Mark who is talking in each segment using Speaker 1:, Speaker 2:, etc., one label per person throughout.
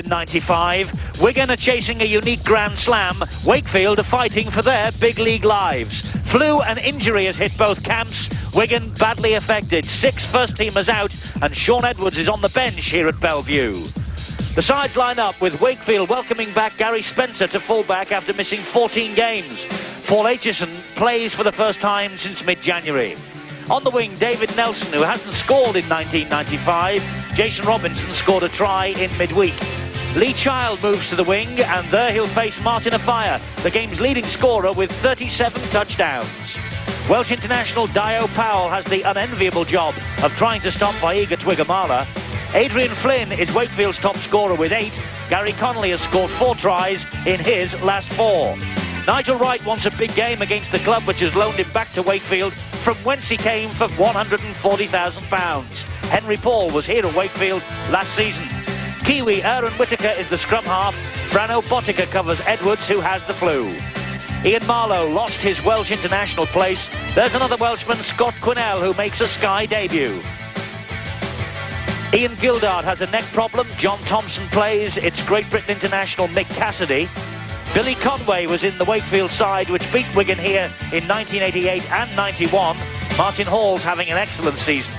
Speaker 1: In 95, Wigan are chasing a unique Grand Slam. Wakefield are fighting for their big league lives. Flu and injury has hit both camps. Wigan badly affected. 6 first-teamers out, and Shaun Edwards is on the bench here at Bellevue. The sides line up with Wakefield welcoming back Gary Spencer to fullback after missing 14 games. Paul Aitchison plays for the first time since mid-January. On the wing, David Nelson, who hasn't scored in 1995. Jason Robinson scored a try in midweek. Lee Child moves to the wing, and there he'll face Martin Afire, the game's leading scorer with 37 touchdowns. Welsh international Dio Powell has the unenviable job of trying to stop Vaiga Twigamala. Adrian Flynn is Wakefield's top scorer with 8. Gary Connolly has scored 4 tries in his last 4. Nigel Wright wants a big game against the club which has loaned him back to Wakefield from whence he came for £140,000. Henry Paul was here at Wakefield last season. Kiwi Aaron Whittaker is the scrum half. Brano Botica covers Edwards, who has the flu. Ian Marlowe lost his Welsh international place. There's another Welshman, Scott Quinnell, who makes a Sky debut. Ian Gildart has a neck problem. John Thompson plays. It's Great Britain international Mick Cassidy. Billy Conway was in the Wakefield side, which beat Wigan here in 1988 and 91. Martin Hall's having an excellent season.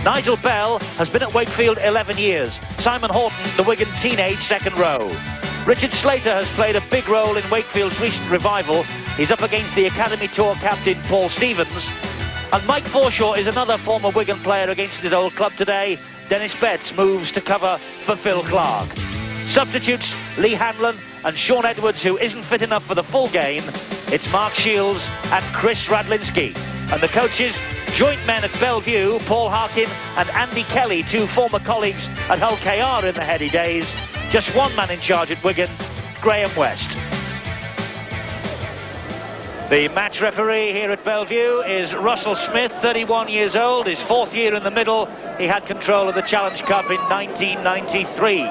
Speaker 1: Nigel Bell has been at Wakefield 11 years. Simon Horton, the Wigan teenage second row. Richard Slater has played a big role in Wakefield's recent revival. He's up against the Academy Tour captain Paul Stevens. And Mike Forshaw is another former Wigan player against his old club today. Dennis Betts moves to cover for Phil Clark. Substitutes Lee Hanlon and Shaun Edwards, who isn't fit enough for the full game. It's Mark Shields and Chris Radlinski. And the coaches, joint men at Bellevue, Paul Harkin and Andy Kelly, 2 former colleagues at Hull KR in the heady days. Just one man in charge at Wigan, Graham West. The match referee here at Bellevue is Russell Smith, 31 years old, his 4th year in the middle. He had control of the Challenge Cup in 1993.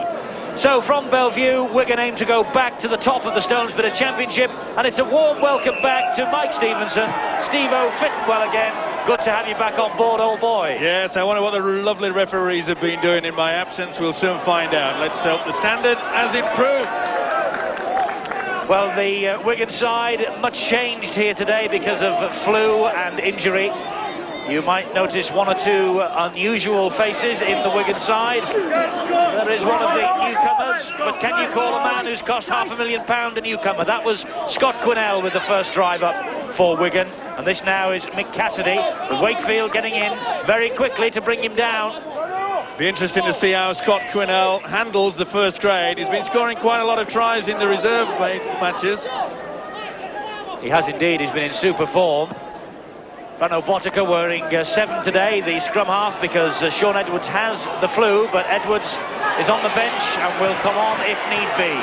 Speaker 1: So from Bellevue, Wigan aim to go back to the top of the Stones Bitter Championship, and it's a warm welcome back to Mike Stevenson. Steve-O, fit and well again. Good to have you back on board, old boy.
Speaker 2: Yes, I wonder what the lovely referees have been doing in my absence. We'll soon find out. Let's hope the standard has improved.
Speaker 1: Well, the Wigan side, much changed here today because of flu and injury. You might notice 1 or 2 unusual faces in the Wigan side. There is one of the newcomers, but can you call a man who's cost £500,000 a newcomer? That was Scott Quinnell with the first drive up for Wigan. And this now is Mick Cassidy, with Wakefield getting in very quickly to bring him down.
Speaker 2: Be interesting to see how Scott Quinnell handles the first grade. He's been scoring quite a lot of tries in the reserve matches.
Speaker 1: He has indeed, he's been in super form. Brano Botica wearing 7 today, the scrum half, because Shaun Edwards has the flu, but Edwards is on the bench and will come on if need be.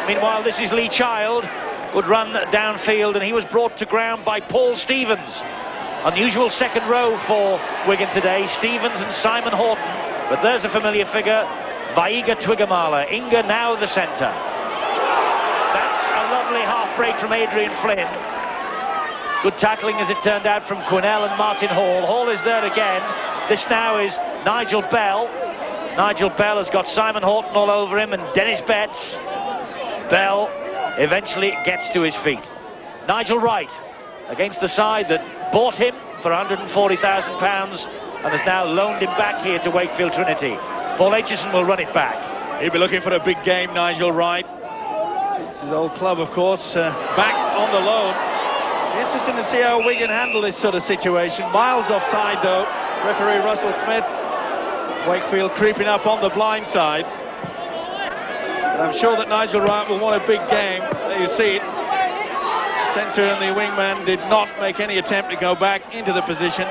Speaker 1: Meanwhile, this is Lee Child, good run downfield, and he was brought to ground by Paul Stevens. Unusual second row for Wigan today, Stevens and Simon Horton, but there's a familiar figure, Vaiga Twigamala. Inga now the centre. That's a lovely half break from Adrian Flynn. Good tackling, as it turned out, from Quinnell and Martin Hall. Hall is there again. This now is Nigel Bell. Nigel Bell has got Simon Horton all over him and Dennis Betts. Bell eventually gets to his feet. Nigel Wright against the side that bought him for £140,000 and has now loaned him back here to Wakefield Trinity. Paul Aitchison will run it back.
Speaker 2: He'll be looking for a big game, Nigel Wright. It's his old club, of course, back on the loan. Interesting to see how Wigan handle this sort of situation. Miles offside though, referee Russell Smith. Wakefield creeping up on the blind side. But I'm sure that Nigel Wright will want a big game. There you see it. The centre and the wingman did not make any attempt to go back into the position.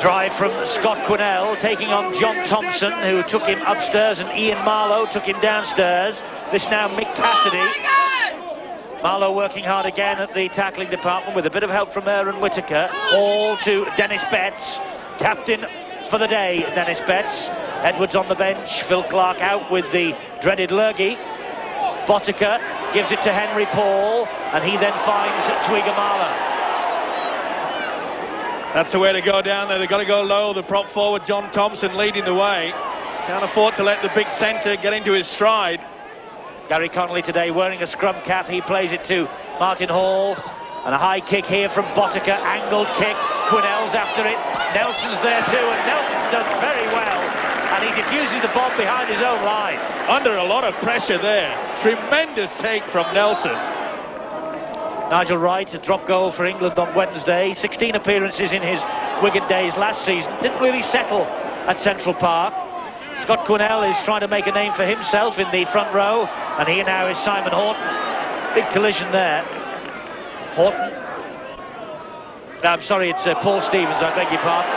Speaker 1: Drive from Scott Quinnell, taking on John Thompson, who took him upstairs, and Ian Marlowe took him downstairs. This now Mick Cassidy. Marlowe working hard again at the tackling department with a bit of help from Aaron Whittaker. All to Dennis Betts, captain for the day, Dennis Betts. Edwards on the bench, Phil Clark out with the dreaded lurgy. Botica gives it to Henry Paul, and he then finds Twigamala.
Speaker 2: That's the way to go down there. They've got to go low. The prop forward, John Thompson, leading the way. Can't afford to let the big centre get into his stride.
Speaker 1: Gary Connolly today wearing a scrum cap. He plays it to Martin Hall. And a high kick here from Botica, angled kick. Quinnell's after it. Nelson's there too, and Nelson does very well. And he diffuses the bomb behind his own line.
Speaker 2: Under a lot of pressure there. Tremendous take from Nelson.
Speaker 1: Nigel Wright, a drop goal for England on Wednesday. 16 appearances in his Wigan days last season. Didn't really settle at Central Park. Scott Quinnell is trying to make a name for himself in the front row. And here now is Simon Horton. Big collision there. Horton. No, I'm sorry, it's Paul Stevens, I beg your pardon.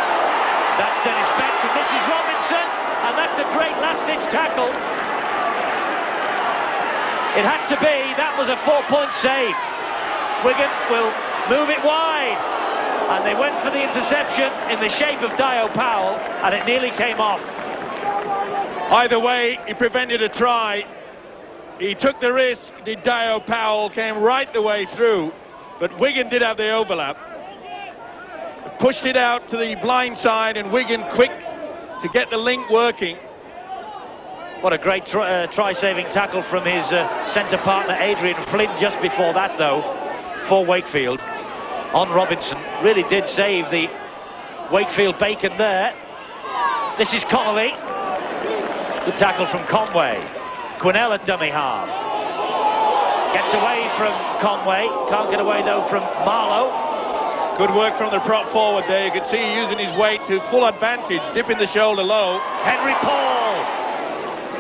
Speaker 1: That's Dennis Betts, and this is Robinson, and that's a great last-ditch tackle. It had to be, that was a 4-point save. Wigan will move it wide, and they went for the interception in the shape of Dio Powell, and it nearly came off.
Speaker 2: Either way, he prevented a try. He took the risk, did Dio Powell, came right the way through. But Wigan did have the overlap. Pushed it out to the blind side, and Wigan quick to get the link working.
Speaker 1: What a great try-saving tackle from his centre partner Adrian Flynn just before that, though, for Wakefield. On Robinson. Really did save the Wakefield bacon there. This is Connolly. Good tackle from Conway. Quinnell at dummy half. Gets away from Conway. Can't get away, though, from Marlowe.
Speaker 2: Good work from the prop forward there. You can see using his weight to full advantage, dipping the shoulder low.
Speaker 1: Henry Paul.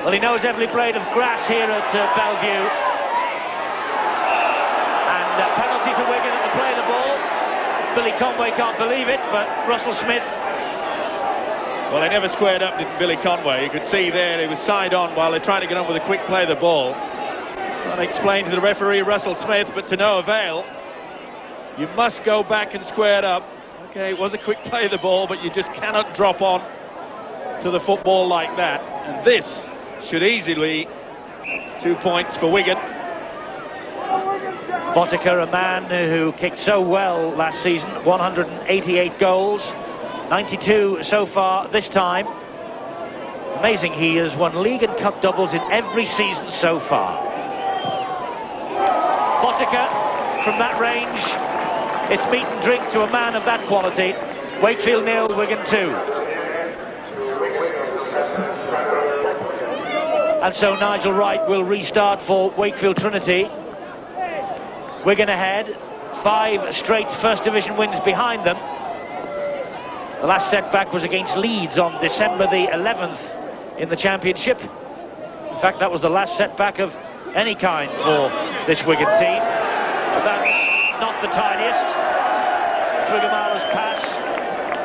Speaker 1: Well, he knows every blade of grass here at Bellevue. And penalty to Wigan at the play of the ball. Billy Conway can't believe it, but Russell Smith.
Speaker 2: Well, they never squared up, didn't Billy Conway. You could see there he was side on while they're trying to get on with a quick play of the ball. Trying to explain to the referee, Russell Smith, but to no avail. You must go back and square it up. Okay, it was a quick play of the ball, but you just cannot drop on to the football like that. And this should easily 2 points for Wigan.
Speaker 1: Botica, a man who kicked so well last season, 188 goals, 92 so far this time. Amazing, he has won league and cup doubles in every season so far. Botica, from that range, it's meat and drink to a man of that quality. Wakefield 0, Wigan 2. And so Nigel Wright will restart for Wakefield Trinity. Wigan ahead, 5 straight First Division wins behind them. The last setback was against Leeds on December the 11th in the Championship. In fact, that was the last setback of any kind for this Wigan team. But that's not the tiniest. Twiggamala's pass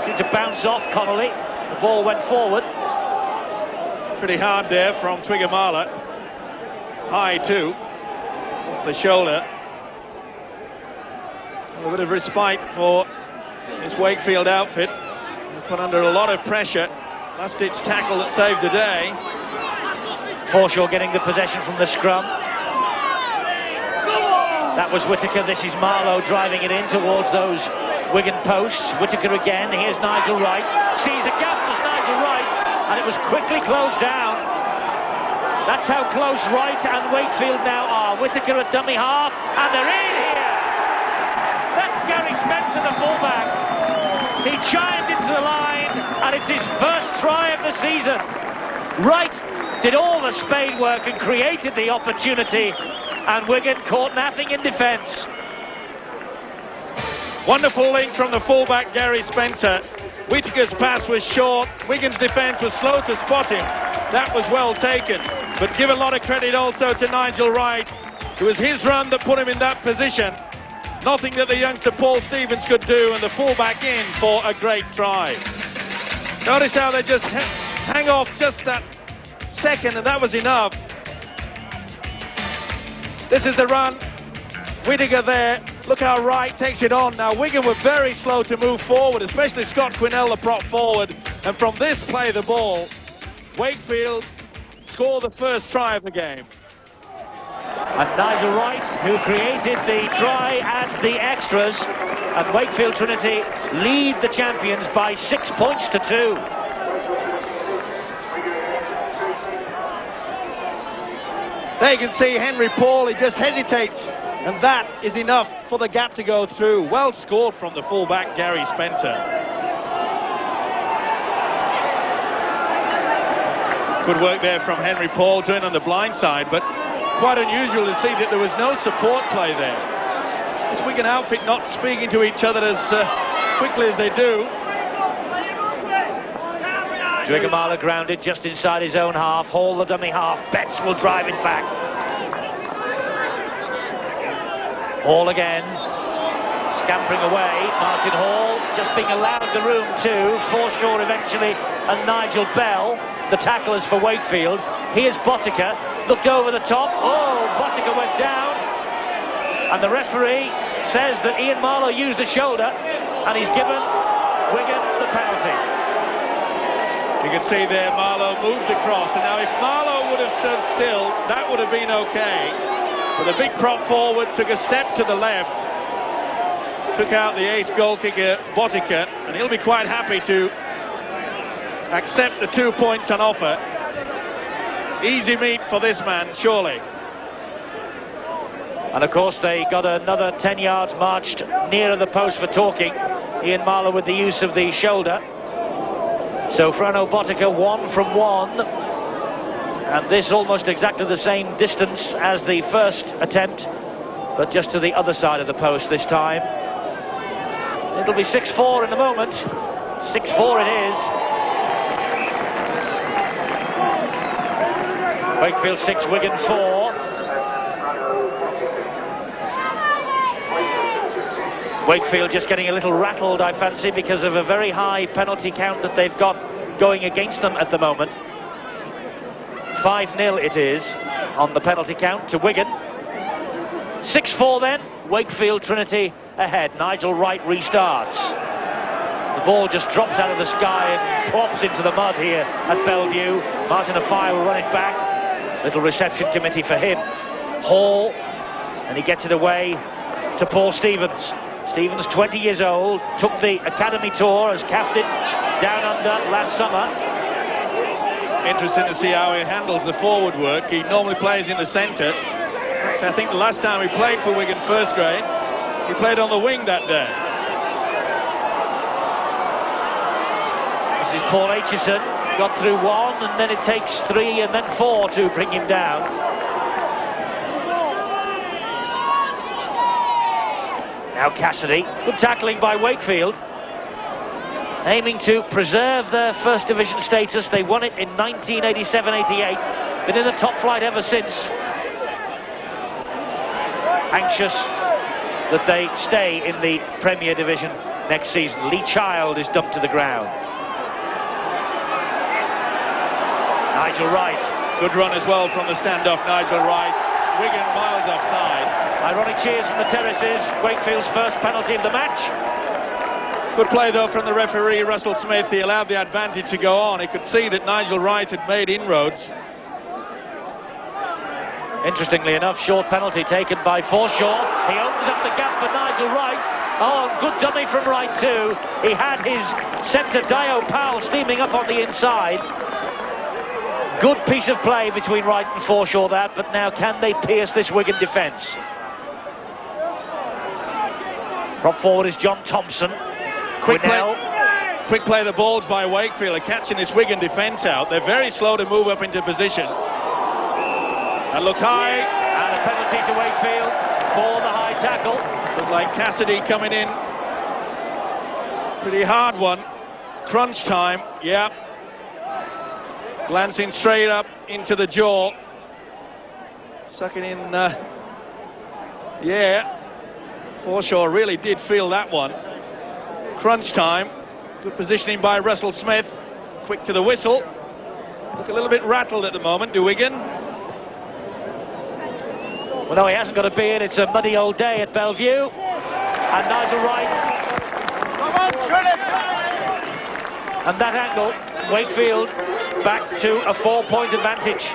Speaker 1: seemed to bounce off Connolly. The ball went forward.
Speaker 2: Pretty hard there from Twiggamala. High too, off the shoulder. A bit of respite for this Wakefield outfit. They're put under a lot of pressure. Last-ditch tackle that saved the day.
Speaker 1: Forshaw getting the possession from the scrum. That was Whittaker. This is Marlowe driving it in towards those Wigan posts. Whittaker again. Here's Nigel Wright. Sees a gap as Nigel Wright, and it was quickly closed down. That's how close Wright and Wakefield now are. Whittaker at dummy half, and they're in here. That's Gary Spencer, the fullback. He chimed into the line, and it's his first try of the season. Wright did all the spade work and created the opportunity, and Wigan caught napping in defence.
Speaker 2: Wonderful link from the fullback, Gary Spencer. Whittaker's pass was short. Wigan's defence was slow to spot him. That was well taken. But give a lot of credit also to Nigel Wright. It was his run that put him in that position. Nothing that the youngster Paul Stevens could do, and the fullback in for a great try. Notice how they just hang off just that second, and that was enough. This is the run. Whittaker there. Look how Wright takes it on. Now Wigan were very slow to move forward, especially Scott Quinnell, the prop forward. And from this play the ball, Wakefield score the first try of the game.
Speaker 1: And Nigel Wright, who created the try, adds the extras. And Wakefield Trinity lead the champions by 6 points to 2.
Speaker 2: There you can see Henry Paul, he just hesitates, and that is enough for the gap to go through. Well scored from the fullback, Gary Spencer. Good work there from Henry Paul, doing on the blind side, but quite unusual to see that there was no support play there. This Wigan outfit not speaking to each other as quickly as they do.
Speaker 1: Wigan grounded just inside his own half. Hall, the dummy half. Betts will drive it back. Hall again. Scampering away. Martin Hall just being allowed the room too. Forshaw eventually, and Nigel Bell, the tacklers for Wakefield. Here's Botica. Looked over the top. Oh, Botica went down. And the referee says that Ian Marlowe used the shoulder, and he's given Wigan the penalty.
Speaker 2: You can see there Marlowe moved across, and now if Marlowe would have stood still, that would have been okay. But the big prop forward took a step to the left, took out the ace goal kicker Botica, and he'll be quite happy to accept the 2 points on offer. Easy meat for this man, surely.
Speaker 1: And of course they got another 10 yards marched nearer the post for talking. Ian Marlowe with the use of the shoulder. So Frano Botica 1 from 1, and this almost exactly the same distance as the first attempt, but just to the other side of the post this time. It'll be 6-4 in a moment. 6-4 it is. Wakefield 6, Wigan 4. Wakefield just getting a little rattled, I fancy, because of a very high penalty count that they've got going against them at the moment. 5-0 it is on the penalty count to Wigan. 6-4 then, Wakefield Trinity ahead. Nigel Wright restarts. The ball just drops out of the sky and plops into the mud here at Bellevue. Martin Afai will run it back. Little reception committee for him. Hall, and he gets it away to Paul Stevens. Stevens, 20 years old, took the academy tour as captain down under last summer.
Speaker 2: Interesting to see how he handles the forward work. He normally plays in the centre. I think the last time he played for Wigan first grade, he played on the wing that day.
Speaker 1: This is Paul Aitchison, got through 1, and then it takes 3 and then 4 to bring him down. Now Cassidy, good tackling by Wakefield, aiming to preserve their first division status. They won it in 1987-88, been in the top flight ever since. Anxious that they stay in the Premier Division next season. Lee Child is dumped to the ground. Nigel Wright.
Speaker 2: Good run as well from the standoff, Nigel Wright. Wigan miles offside.
Speaker 1: Ironic cheers from the terraces. Wakefield's first penalty of the match.
Speaker 2: Good play though from the referee, Russell Smith. He allowed the advantage to go on. He could see that Nigel Wright had made inroads.
Speaker 1: Interestingly enough, short penalty taken by Forshaw. He opens up the gap for Nigel Wright. Oh, good dummy from Wright too. He had his centre Dio Powell steaming up on the inside. Good piece of play between Wright and Forshaw that, but now can they pierce this Wigan defence? Prop forward is John Thompson.
Speaker 2: Quick play the balls by Wakefield are catching this Wigan defence out. They're very slow to move up into position. And look high.
Speaker 1: And a penalty to Wakefield for the high tackle.
Speaker 2: Looked like Cassidy coming in. Pretty hard one. Crunch time, yeah. Glancing straight up into the jaw. Sucking in, yeah. Forshaw really did feel that one. Crunch time. Good positioning by Russell Smith. Quick to the whistle. Look a little bit rattled at the moment, do Wigan?
Speaker 1: Well, no, he hasn't got a beard. It's a muddy old day at Bellevue. And Nigel Wright.
Speaker 3: Come on, Trinity!
Speaker 1: And that angle, Wakefield back to a 4-point advantage.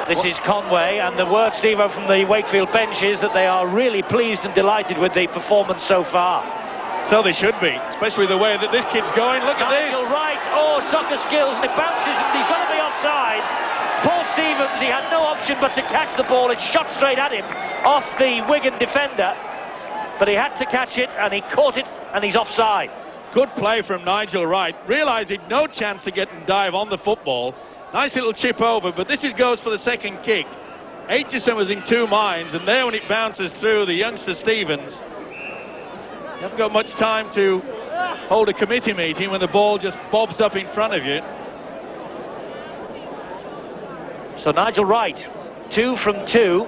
Speaker 1: This is Conway, and the word, Steve-O, from the Wakefield bench is that they are really pleased and delighted with the performance so far.
Speaker 2: So they should be, especially the way that this kid's going. Look at this.
Speaker 1: Nigel Wright, oh, soccer skills, and it bounces, and he's going to be offside. Paul Stevens, he had no option but to catch the ball. It shot straight at him off the Wigan defender, but he had to catch it, and he caught it, and he's offside.
Speaker 2: Good play from Nigel Wright. Realised he'd no chance to get and dive on the football. Nice little chip over, but this goes for the second kick. Aitchison was in two minds, and there when it bounces through, the youngster Stevens, you haven't got much time to hold a committee meeting when the ball just bobs up in front of you.
Speaker 1: So Nigel Wright, 2 from 2.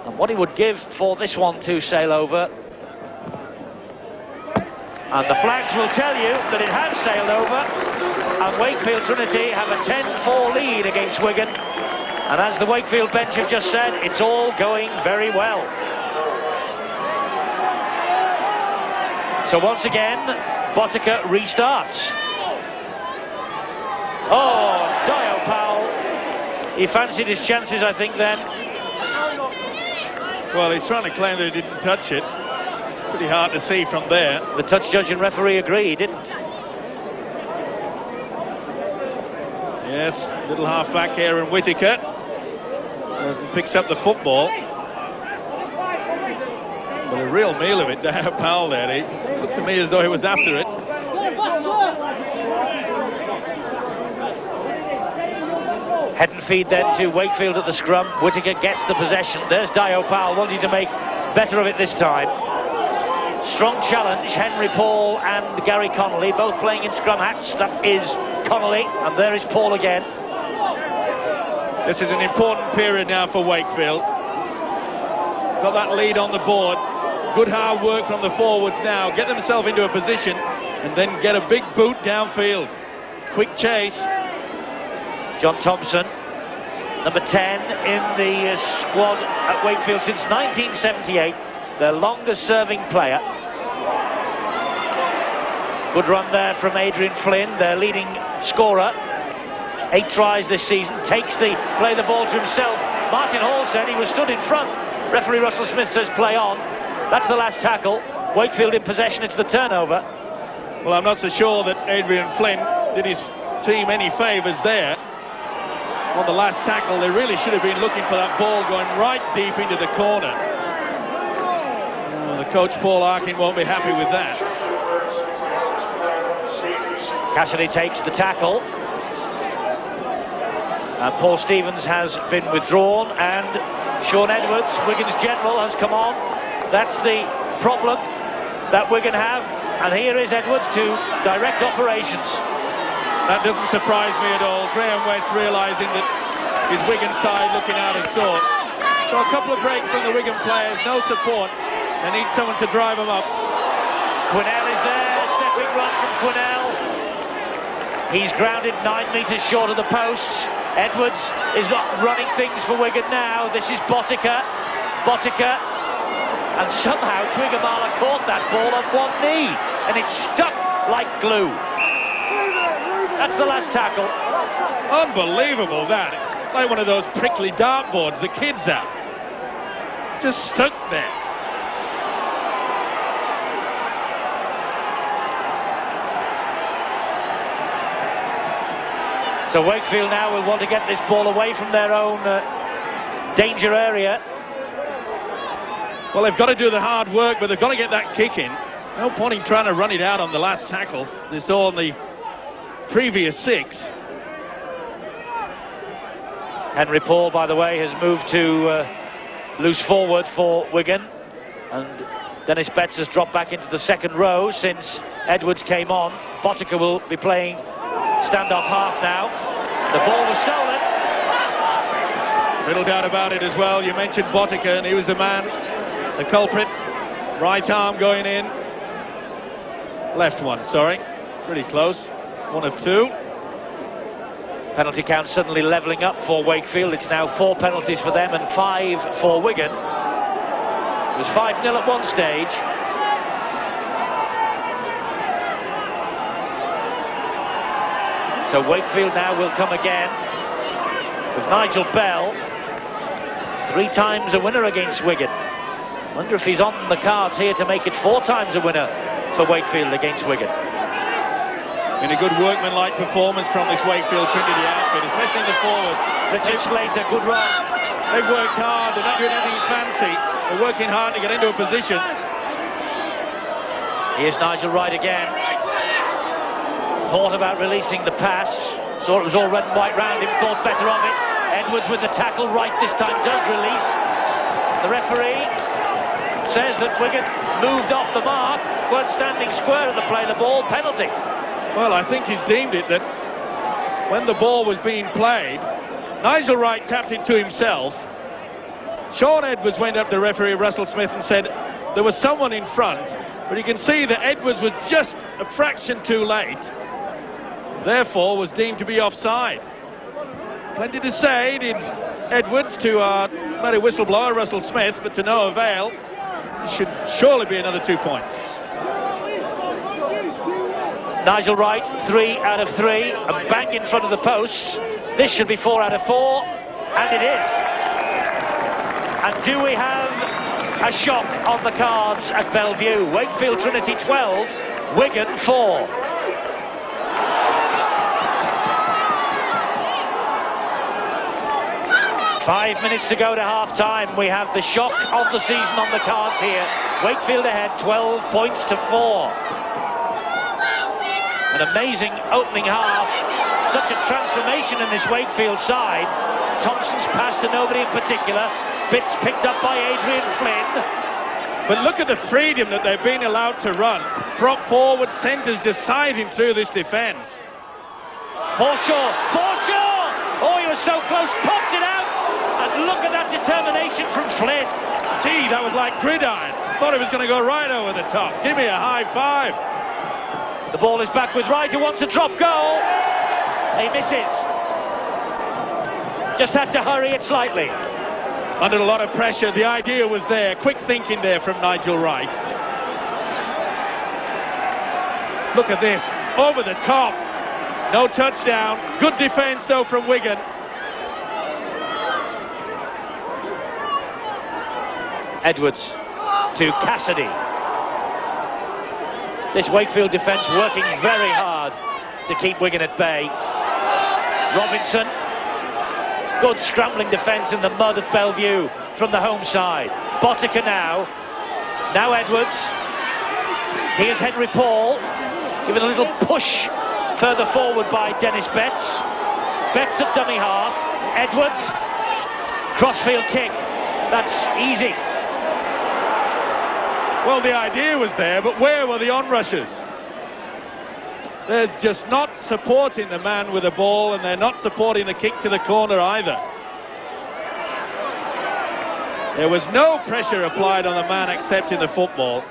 Speaker 1: And what he would give for this one to sail over. And the flags will tell you that it has sailed over. And Wakefield Trinity have a 10-4 lead against Wigan. And as the Wakefield bench have just said, it's all going very well. So once again, Botica restarts. Oh, Dio Powell. He fancied his chances, I think, then.
Speaker 2: Well, he's trying to claim that he didn't touch it. Pretty hard to see from there.
Speaker 1: The touch judge and referee agree he didn't.
Speaker 2: Yes, little half-back here in Whittaker. Picks up the football. But a real meal of it, Dio Powell there. He looked to me as though he was after it.
Speaker 1: Head and feed then to Wakefield at the scrum. Whittaker gets the possession. There's Dio Powell wanting to make better of it this time. Strong challenge, Henry Paul and Gary Connolly, both playing in scrum hats. That is Connolly, and there is Paul again.
Speaker 2: This is an important period now for Wakefield. Got that lead on the board. Good hard work from the forwards now. Get themselves into a position and then get a big boot downfield. Quick chase.
Speaker 1: John Thompson, number 10 in the squad at Wakefield since 1978. Their longest serving player. Good run there from Adrian Flynn, their leading scorer. 8 tries this season, takes the ball to himself. Martin Hall said he was stood in front. Referee Russell Smith says play on. That's the last tackle. Wakefield in possession, it's the turnover.
Speaker 2: Well, I'm not so sure that Adrian Flynn did his team any favours there. On the last tackle, they really should have been looking for that ball going right deep into the corner. The coach, Paul Arkin, won't be happy with that.
Speaker 1: Cassidy takes the tackle. And Paul Stevens has been withdrawn, and Sean Edwards, Wigan's general, has come on. That's the problem that Wigan have. And here is Edwards to direct operations.
Speaker 2: That doesn't surprise me at all. Graham West realising that his Wigan side looking out of sorts. So a couple of breaks from the Wigan players, no support. They need someone to drive them up.
Speaker 1: Quinnell is there, stepping run from Quinnell. He's grounded 9 metres short of the posts. Edwards is running things for Wigan now. This is Botica. And somehow Twiggamala caught that ball on one knee. And it's stuck like glue. That's the last tackle.
Speaker 2: Unbelievable, that. Like one of those prickly dartboards the kids have. Just stuck there.
Speaker 1: So Wakefield now will want to get this ball away from their own danger area.
Speaker 2: Well, they've got to do the hard work, but they've got to get that kick in. No point in trying to run it out on the last tackle. They saw on the previous 6.
Speaker 1: Henry Paul, by the way, has moved to loose forward for Wigan, and Dennis Betts has dropped back into the second row since Edwards came on. Botica will be playing stand-up half now. The ball was stolen.
Speaker 2: Little doubt about it as well. You mentioned Botica, and he was the man, the culprit. Right arm going in. Left one, sorry. Pretty close. 1 of 2.
Speaker 1: Penalty count suddenly levelling up for Wakefield. It's now 4 penalties for them and 5 for Wigan. It was 5-0 at one stage. So Wakefield now will come again with Nigel Bell, 3 times a winner against Wigan. Wonder if he's on the cards here to make it 4 times a winner for Wakefield against Wigan.
Speaker 2: Been a good workmanlike performance from this Wakefield Trinity outfit, especially in the forward.
Speaker 1: Richard Slater, good run.
Speaker 2: They've worked hard, they're not doing anything fancy. They're working hard to get into a position.
Speaker 1: Here's Nigel Wright again. Thought about releasing the pass. Saw it was all red and white round him, thought better of it. Edwards with the tackle, Wright this time does release. The referee says that Wigan moved off the mark, weren't standing square at the play of the ball, penalty.
Speaker 2: Well, I think he's deemed it that when the ball was being played, Nigel Wright tapped it to himself. Sean Edwards went up to referee Russell Smith and said there was someone in front, but you can see that Edwards was just a fraction too late, therefore was deemed to be offside. Plenty to say, did Edwards, to our bloody whistleblower Russell Smith, but to no avail. It should surely be another 2 points.
Speaker 1: Nigel Wright, 3 out of 3, and bang in front of the posts. This should be 4 out of 4, and it is. And do we have a shock on the cards at Bellevue? Wakefield Trinity 12, Wigan 4. Five minutes to go to half-time. We have the shock of the season on the cards here. Wakefield ahead, 12 points to 4. An amazing opening half. Such a transformation in this Wakefield side. Thompson's pass to nobody in particular. Bits picked up by Adrian Flynn.
Speaker 2: But look at the freedom that they've been allowed to run. Prop forward, centres just scything through this defence.
Speaker 1: Forshaw! Oh, he was so close, popped it out. And look at that determination from Flynn.
Speaker 2: Gee, that was like gridiron. Thought it was going to go right over the top. Give me a high five.
Speaker 1: The ball is back with Wright, who wants a drop goal. He misses. Just had to hurry it slightly.
Speaker 2: Under a lot of pressure, the idea was there. Quick thinking there from Nigel Wright. Look at this, over the top. No touchdown. Good defence though from Wigan.
Speaker 1: Edwards to Cassidy. This Wakefield defence working very hard to keep Wigan at bay. Robinson. Good scrambling defence in the mud of Bellevue from the home side. Botica now. Now Edwards. Here's Henry Paul. Given a little push further forward by Dennis Betts. Betts at dummy half. Edwards. Crossfield kick. That's easy.
Speaker 2: Well, the idea was there, but where were the onrushers? They're just not supporting the man with the ball, and they're not supporting the kick to the corner either. There was no pressure applied on the man accepting the football.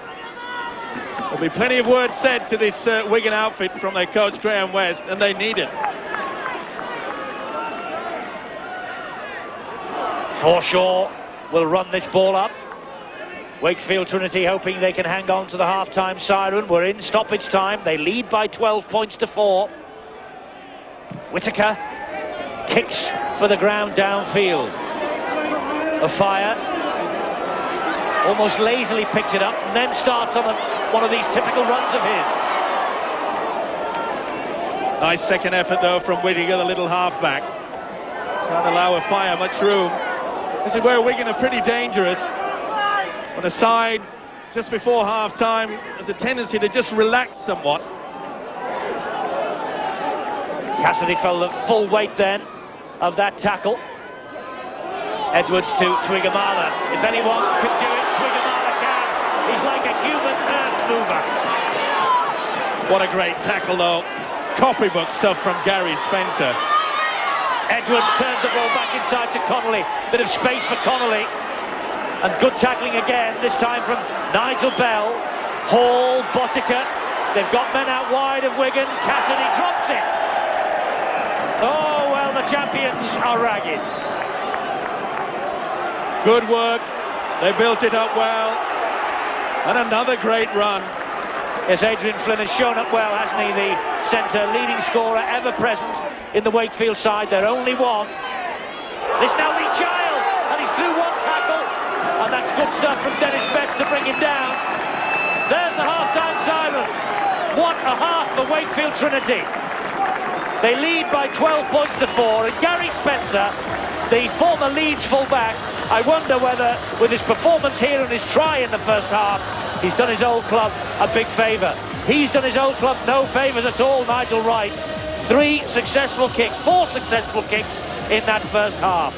Speaker 2: There'll be plenty of words said to this Wigan outfit from their coach Graham West, and they need it.
Speaker 1: Forshaw will run this ball up. Wakefield Trinity hoping they can hang on to the half-time siren. We're in stoppage time. They lead by 12 points to 4. Whitaker kicks for the ground downfield. A fire. Almost lazily picks it up and then starts on one of these typical runs of his.
Speaker 2: Nice second effort though from Whitaker, the little halfback. Can't allow a fire much room. This is where Wigan are pretty dangerous. On a side, just before half-time, there's a tendency to just relax somewhat.
Speaker 1: Cassidy felt the full weight then of that tackle. Edwards to Twigamala. If anyone could do it, Twigamala can. He's like a human earth mover.
Speaker 2: What a great tackle though. Copybook stuff from Gary Spencer.
Speaker 1: Edwards turns the ball back inside to Connolly. Bit of space for Connolly. And good tackling again, this time from Nigel Bell. Hall, Botica. They've got men out wide of Wigan. Cassidy drops it. Oh, well, the champions are ragged.
Speaker 2: Good work. They built it up well. And another great run.
Speaker 1: Yes, Adrian Flynn has shown up well, hasn't he? The centre leading scorer ever present in the Wakefield side. They're only one. This now Lee Child, and he's through one tackle. And that's good. good stuff from Dennis Betts to bring him down. There's the half-time siren. What a half for Wakefield Trinity. They lead by 12 points to 4, and Gary Spencer, the former Leeds fullback, I wonder whether, with his performance here and his try in the first half, he's done his old club a big favour. He's done his old club no favours at all, Nigel Wright. 4 successful kicks in that first half.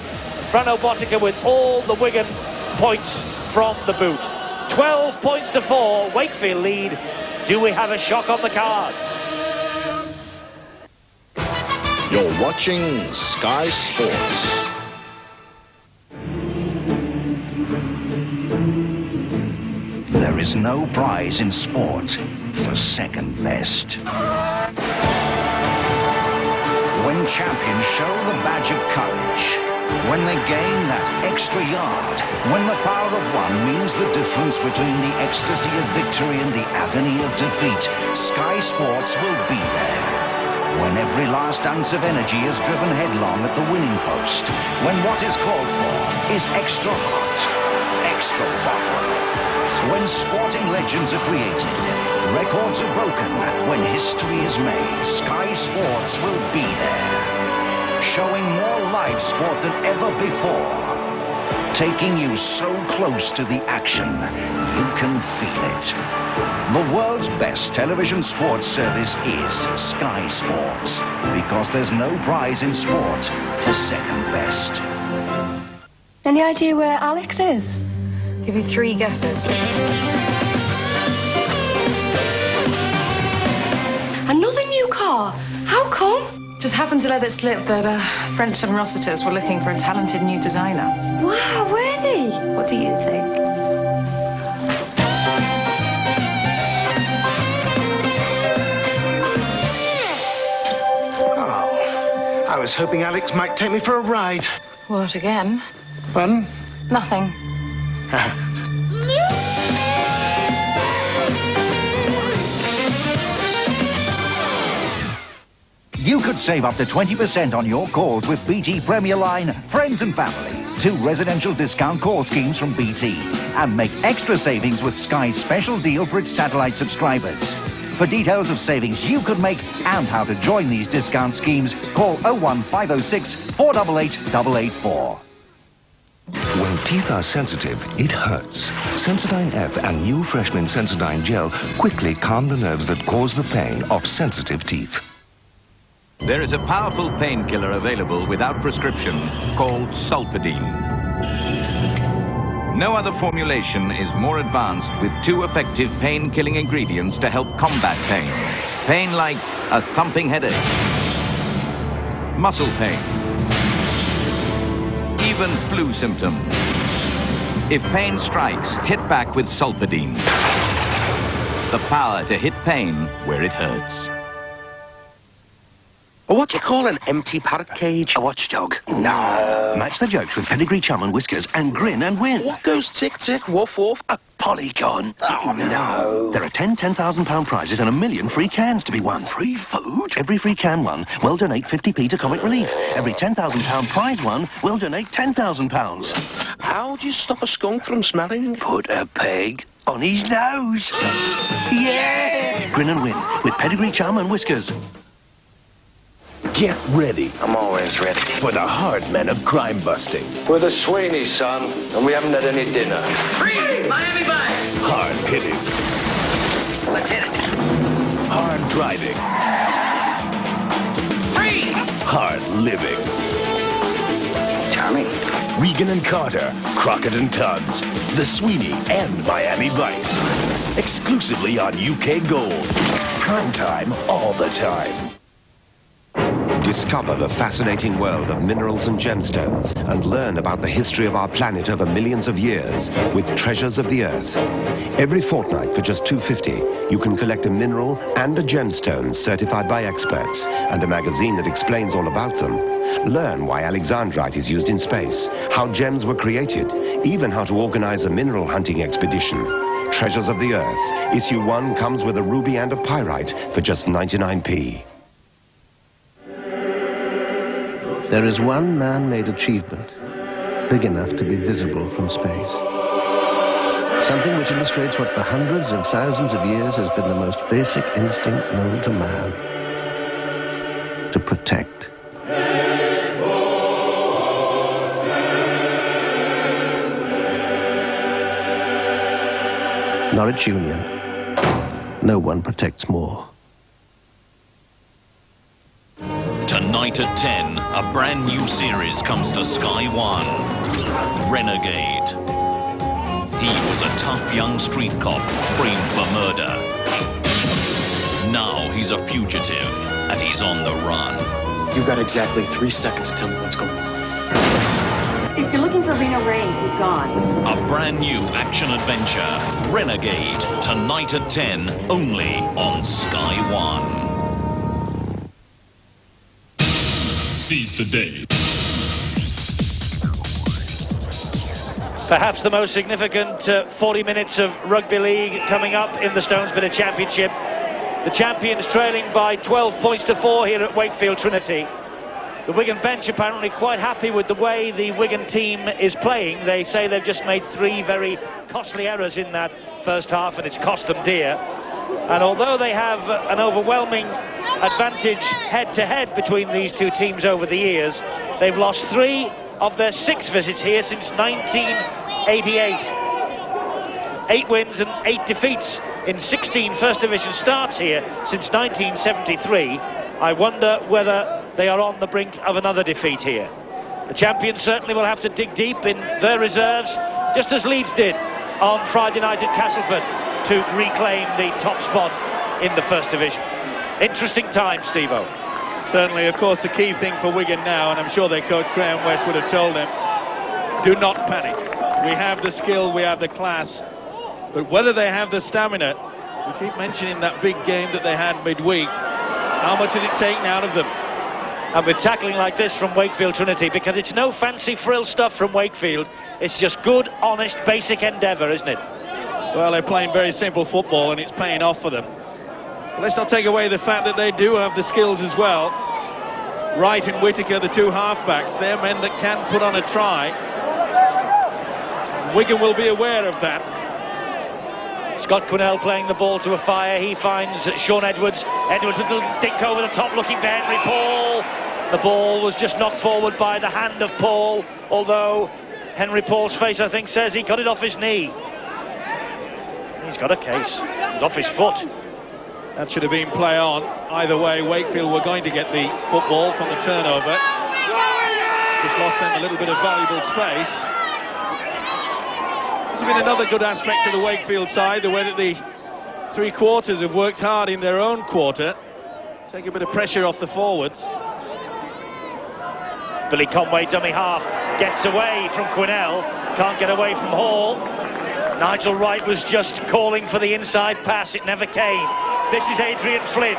Speaker 1: Frano Botica with all the Wigan points from the boot. 12 points to 4, Wakefield lead. Do we have a shock on the cards?
Speaker 4: You're watching Sky Sports.
Speaker 5: There is no prize in sport for second best. When champions show the badge of courage, when they gain that extra yard, when the power of one means the difference between the ecstasy of victory and the agony of defeat, Sky Sports will be there. When every last ounce of energy is driven headlong at the winning post, when what is called for is extra hot, extra bottle. When sporting legends are created, records are broken, when history is made, Sky Sports will be there. Showing more live sport than ever before. Taking you so close to the action, you can feel it. The world's best television sports service is Sky Sports, because there's no prize in sport for second best.
Speaker 6: Any idea where Alex is?
Speaker 7: Give you 3 guesses.
Speaker 6: Another new car? How come?
Speaker 7: Just happened to let it slip that French and Rossiters were looking for a talented new designer.
Speaker 6: Wow, were they?
Speaker 7: What do you think?
Speaker 8: Oh, I was hoping Alex might take me for a ride.
Speaker 7: What, again?
Speaker 8: Pardon?
Speaker 7: Nothing.
Speaker 5: You could save up to 20% on your calls with BT Premier Line Friends and Family. 2 residential discount call schemes from BT. And make extra savings with Sky's special deal for its satellite subscribers. For details of savings you could make and how to join these discount schemes, call 01506 488 884.
Speaker 9: When teeth are sensitive, it hurts. Sensodyne F and new Freshman Sensodyne Gel quickly calm the nerves that cause the pain of sensitive teeth.
Speaker 10: There is a powerful painkiller available without prescription called Solpadeine. No other formulation is more advanced with 2 effective pain-killing ingredients to help combat pain. Pain like a thumping headache, muscle pain, even flu symptoms. If pain strikes, hit back with Solpadeine. The power to hit pain where it hurts.
Speaker 11: What do you call an empty parrot cage? A watchdog. No. Match the jokes with pedigree, chum and whiskers and grin and win. What goes tick, tick, woof, woof? A polygon. Oh, no. There are 10 £10,000 prizes and 1 million free cans to be won. Free food? Every free can won will donate 50p to Comic Relief. Every £10,000 prize won will donate £10,000. How do you stop a skunk from smelling? Put a peg on his nose. Yeah! Grin and win with pedigree, chum and whiskers.
Speaker 12: Get ready.
Speaker 11: I'm always ready.
Speaker 12: For the hard men of crime busting.
Speaker 13: We're the Sweeneys, son, and we haven't had any dinner.
Speaker 14: Free! Miami Vice!
Speaker 12: Hard hitting.
Speaker 14: Let's hit it.
Speaker 12: Hard driving.
Speaker 14: Free!
Speaker 12: Hard living.
Speaker 14: Charming.
Speaker 12: Regan and Carter, Crockett and Tubbs, The Sweeney and Miami Vice. Exclusively on UK Gold. Prime time all the time.
Speaker 15: Discover the fascinating world of minerals and gemstones and learn about the history of our planet over millions of years with Treasures of the Earth. Every fortnight for just $2.50, you can collect a mineral and a gemstone certified by experts and a magazine that explains all about them. Learn why alexandrite is used in space, how gems were created, even how to organize a mineral hunting expedition. Treasures of the Earth. Issue 1 comes with a ruby and a pyrite for just 99p.
Speaker 16: There is one man-made achievement, big enough to be visible from space.
Speaker 11: Something which illustrates what for hundreds of thousands of years has been the most basic instinct known to man. To protect. Norwich Union. No one protects more.
Speaker 16: Tonight at 10, a brand new series comes to Sky One. Renegade. He was a tough young street cop framed for murder. Now he's a fugitive and he's on the run.
Speaker 17: You've got exactly 3 seconds to tell me what's going on.
Speaker 18: If you're looking for Reno Reigns, he's gone.
Speaker 16: A brand new action adventure, Renegade, tonight at 10, only on Sky One.
Speaker 19: Seize the day.
Speaker 1: Perhaps the most significant 40 minutes of rugby league coming up in the Stonesborough Championship. The champions trailing by 12 points to 4 here at Wakefield Trinity. The Wigan bench apparently quite happy with the way the Wigan team is playing. They say they've just made 3 very costly errors in that first half, and it's cost them dear. And although they have an overwhelming advantage head-to-head between these two teams over the years, they've lost 3 of their 6 visits here since 1988. 8 wins and 8 defeats in 16 First Division starts here since 1973. I wonder whether they are on the brink of another defeat here. The champions certainly will have to dig deep in their reserves, just as Leeds did on Friday night at Castleford, to reclaim the top spot in the First Division. Interesting time, Steve-O.
Speaker 2: Certainly, of course, the key thing for Wigan now, and I'm sure their coach Graham West would have told them, do not panic. We have the skill, we have the class, but whether they have the stamina, we keep mentioning that big game that they had midweek, how much is it taken out of them?
Speaker 1: And with tackling like this from Wakefield Trinity, because it's no fancy frill stuff from Wakefield, it's just good, honest, basic endeavour, isn't it?
Speaker 2: Well, they're playing very simple football and it's paying off for them. But let's not take away the fact that they do have the skills as well. Wright and Whittaker, the 2 halfbacks, they're men that can put on a try. Wigan will be aware of that.
Speaker 1: Scott Quinnell playing the ball to a fire. He finds Sean Edwards. Edwards with a little dink over the top, looking for Henry Paul. The ball was just knocked forward by the hand of Paul, although Henry Paul's face, I think, says he got it off his knee. He's got a case. It was off his foot.
Speaker 2: That should have been play on. Either way, Wakefield were going to get the football from the turnover. Just lost them a little bit of valuable space. This has been another good aspect of the Wakefield side, the way that the 3 quarters have worked hard in their own quarter. Take a bit of pressure off the forwards.
Speaker 1: Billy Conway, dummy half, gets away from Quinnell. Can't get away from Hall. Nigel Wright was just calling for the inside pass. It never came. This is Adrian Flynn.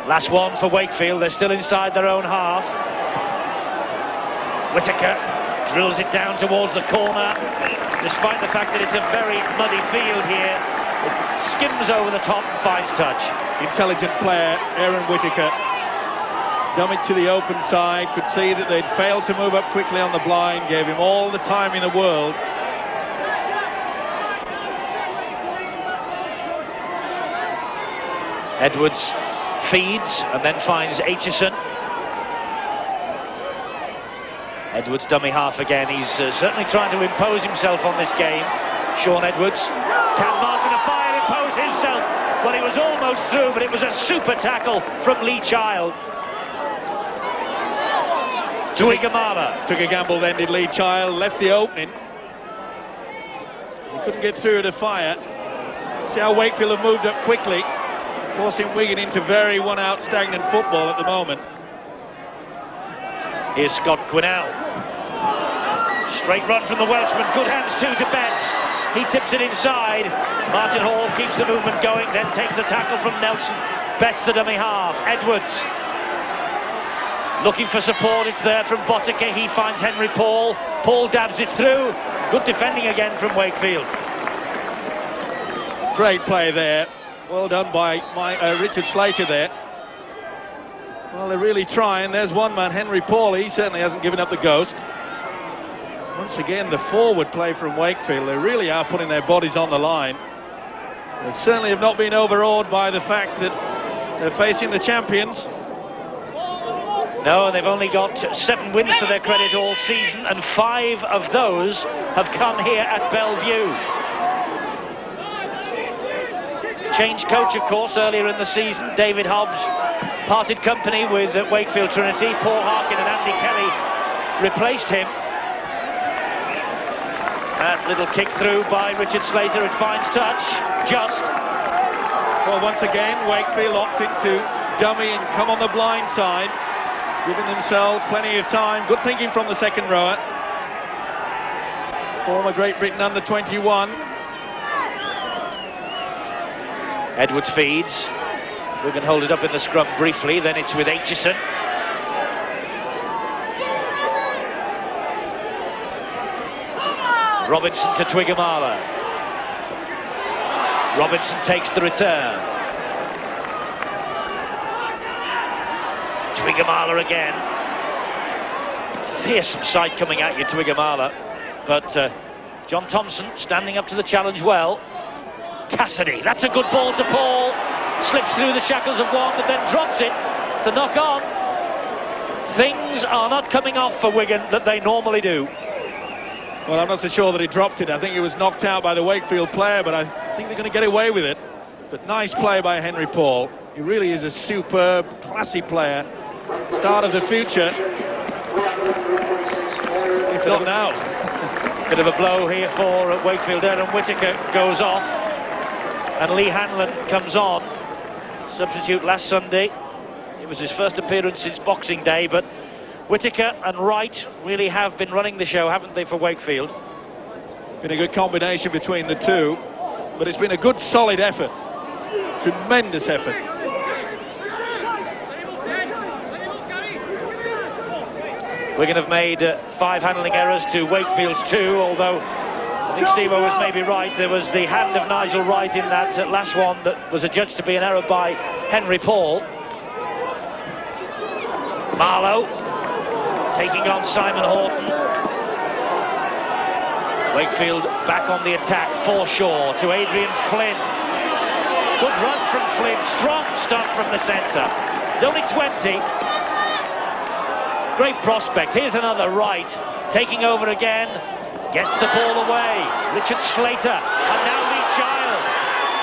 Speaker 1: Last one for Wakefield. They're still inside their own half. Whittaker drills it down towards the corner. Despite the fact that it's a very muddy field here, it skims over the top and finds touch.
Speaker 2: Intelligent player, Aaron Whittaker. Dumb it to the open side, could see that they'd failed to move up quickly on the blind, gave him all the time in the world.
Speaker 1: Edwards feeds and then finds Aitchison. Edwards dummy half again. He's certainly trying to impose himself on this game. Sean Edwards. Can Martin Afire impose himself? Well, he was almost through, but it was a super tackle from Lee Child. Tuigamala.
Speaker 2: Took a gamble then, did Lee Child, left the opening. He couldn't get through to Fire. See how Wakefield have moved up quickly, forcing Wigan into very one-out stagnant football at the moment.
Speaker 1: Here's Scott Quinnell. Straight run from the Welshman, good hands too to Betts. He tips it inside. Martin Hall keeps the movement going, then takes the tackle from Nelson. Betts the dummy half. Edwards looking for support, it's there from Botica. He finds Henry Paul. Paul dabs it through. Good defending again from Wakefield.
Speaker 2: Great play there. Well done by Richard Slater there. Well, they're really trying. There's one man, Henry Paul. He certainly hasn't given up the ghost. Once again, the forward play from Wakefield, they really are putting their bodies on the line. They certainly have not been overawed by the fact that they're facing the champions.
Speaker 1: No, they've only got 7 wins to their credit all season, and 5 of those have come here at Bellevue. Changed coach, of course, earlier in the season. David Hobbs parted company with Wakefield Trinity. Paul Harkin and Andy Kelly replaced him. That little kick through by Richard Slater, it finds touch, just.
Speaker 2: Well, once again, Wakefield opting to dummy and come on the blind side, giving themselves plenty of time. Good thinking from the second rower. Former Great Britain under-21.
Speaker 1: Edwards feeds. We can hold it up in the scrum briefly, then it's with Aitchison. Robinson to Twiggamala. Robinson takes the return. Twiggamala again. Fearsome sight coming at you, Twiggamala. But John Thompson standing up to the challenge well. Cassidy, that's a good ball to Paul. Slips through the shackles of one, but then drops it to knock on. Things are not coming off for Wigan that they normally do.
Speaker 2: Well, I'm not so sure that he dropped it. I think he was knocked out by the Wakefield player, but I think they're going to get away with it. But nice play by Henry Paul. He really is a superb, classy player. Start of the future. If not now.
Speaker 1: Bit of a blow here for Wakefield. Aaron Whittaker goes off, and Lee Hanlon comes on. Substitute last Sunday. It was his first appearance since Boxing Day, but Whittaker and Wright really have been running the show, haven't they, for Wakefield?
Speaker 2: Been a good combination between the two, but it's been a good, solid effort. Tremendous effort.
Speaker 1: Wigan have made 5 handling errors to Wakefield's 2, although I think Steve-O was maybe right. There was the hand of Nigel Wright in that last one that was adjudged to be an error by Henry Paul. Marlowe taking on Simon Horton. Wakefield back on the attack, foreshore to Adrian Flynn. Good run from Flynn, strong stuff from the centre. He's only 20. Great prospect. Here's another Wright, taking over again, gets the ball away. Richard Slater, and now Lee Child.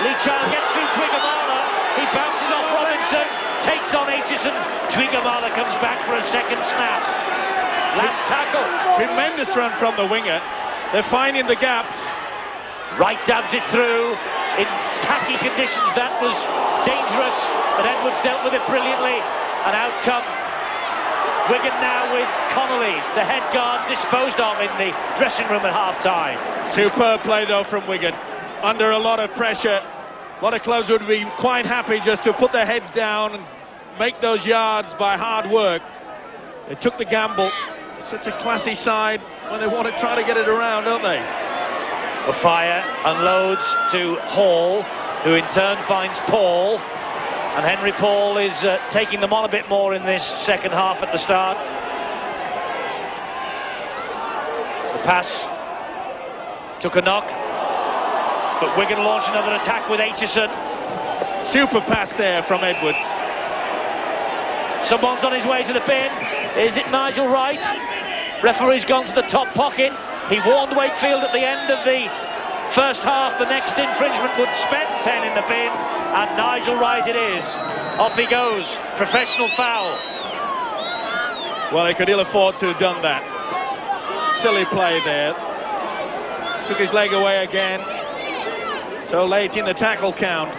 Speaker 1: Lee Child gets through Twiggamala. He bounces off Robinson, takes on Aitchison. Twiggamala comes back for a second snap. Last tackle.
Speaker 2: Tremendous run from the winger. They're finding the gaps.
Speaker 1: Wright dabs it through. In tacky conditions, that was dangerous, but Edwards dealt with it brilliantly. And out come Wigan now with Connolly, the head guard, disposed of in the dressing room at half-time.
Speaker 2: Superb play, though, from Wigan. Under a lot of pressure. A lot of clubs would be quite happy just to put their heads down and make those yards by hard work. They took the gamble. Such a classy side when they want to try to get it around, don't they?
Speaker 1: Fire unloads to Hall, who in turn finds Paul. And Henry Paul is taking them on a bit more in this second half at the start. The pass took a knock, but Wigan launched another attack with Aitchison.
Speaker 2: Super pass there from Edwards.
Speaker 1: Someone's on his way to the bin. Is it Nigel Wright? Referee's gone to the top pocket. He warned Wakefield at the end of the first half the next infringement would spend 10 in the bin, and Nigel Wright it is. Off he goes. Professional foul.
Speaker 2: Well, they could ill afford to have done that. Silly play there. Took his leg away again. So late in the tackle count.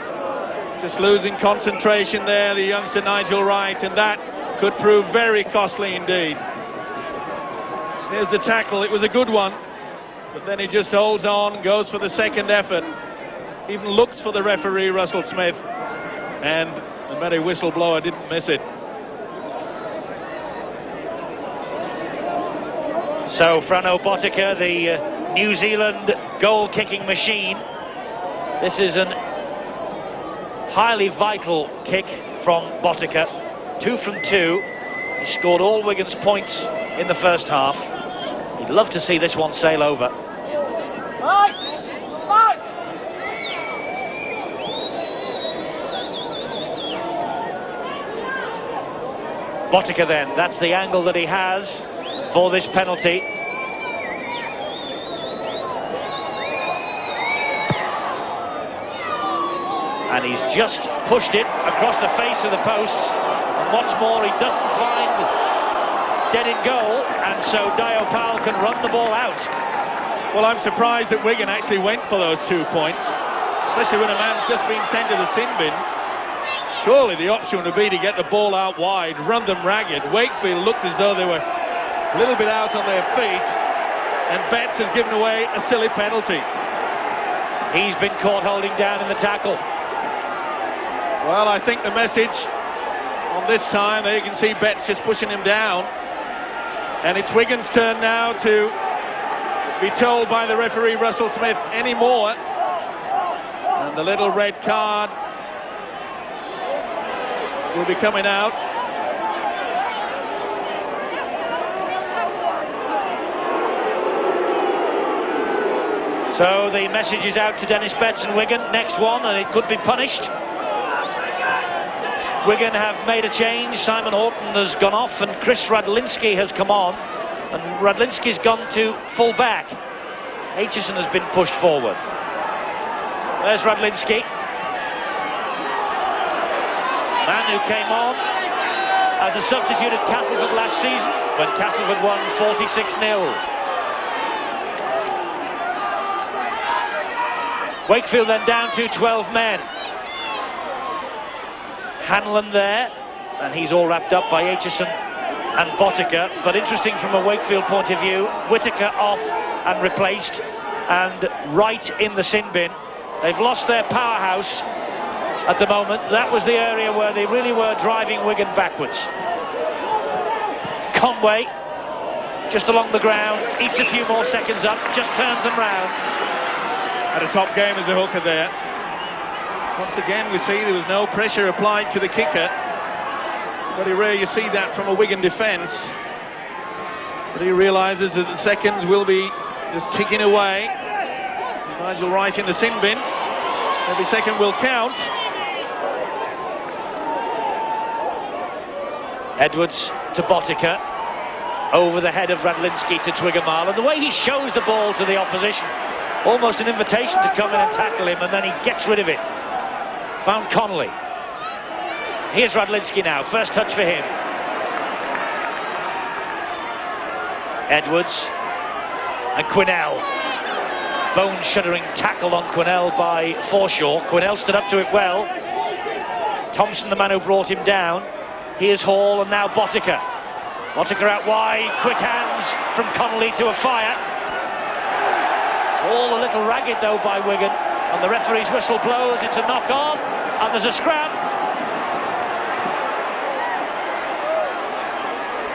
Speaker 2: Just losing concentration there, the youngster Nigel Wright, and that could prove very costly indeed. Here's the tackle. It was a good one, but then he just holds on, goes for the second effort, even looks for the referee, Russell Smith, and the merry whistleblower didn't miss it.
Speaker 1: So Frano Botica, the New Zealand goal-kicking machine. This is an highly vital kick from Botica. 2 from 2. He scored all Wigan's points in the first half. He You'd love to see this one sail over. Botica then, that's the angle that he has for this penalty. And he's just pushed it across the face of the posts. And what's more, he doesn't find dead in goal, and so Dio Powell can run the ball out.
Speaker 2: Well, I'm surprised that Wigan actually went for those 2 points, especially when a man's just been sent to the sin bin. Surely the option would be to get the ball out wide, run them ragged. Wakefield looked as though they were a little bit out on their feet, and Betts has given away a silly penalty.
Speaker 1: He's been caught holding down in the tackle.
Speaker 2: Well, I think the message on this time, there you can see Betts just pushing him down. And it's Wigan's turn now to be told by the referee, Russell Smith, any more. And the little red card will be coming out.
Speaker 1: So the message is out to Dennis Betts and Wigan. Next one, and it could be punished. Wigan have made a change. Simon Horton has gone off and Chris Radlinski has come on. And Radlinski's gone to full back. Aitchison has been pushed forward. There's Radlinski. Man who came on as a substitute at Castleford last season when Castleford won 46-0. Wakefield then down to 12 men. Hanlon there, and he's all wrapped up by Aitchison and Botica. But interesting from a Wakefield point of view, Whittaker off and replaced, and Wright in the sin bin. They've lost their powerhouse at the moment. That was the area where they really were driving Wigan backwards. Conway, just along the ground, eats a few more seconds up, just turns them round.
Speaker 2: Had a top game as a hooker there. Once again, we see there was no pressure applied to the kicker. Very rare you see that from a Wigan defence. But he realises that the seconds will be just ticking away. Nigel Wright in the sin bin. Every second will count.
Speaker 1: Edwards to Botica. Over the head of Radlinski to Twiggermile. And the way he shows the ball to the opposition, almost an invitation to come in and tackle him, and then he gets rid of it. Found Connolly. Here's Radlinski now, first touch for him. Edwards and Quinnell. Bone-shuddering tackle on Quinnell by Forshaw. Quinnell stood up to it well. Thompson, the man who brought him down. Here's Hall, and now Botica. Botica out wide, quick hands from Connolly to a fire. It's all a little ragged though by Wigan, and the referee's whistle blows. It's a knock on, and there's a scrap.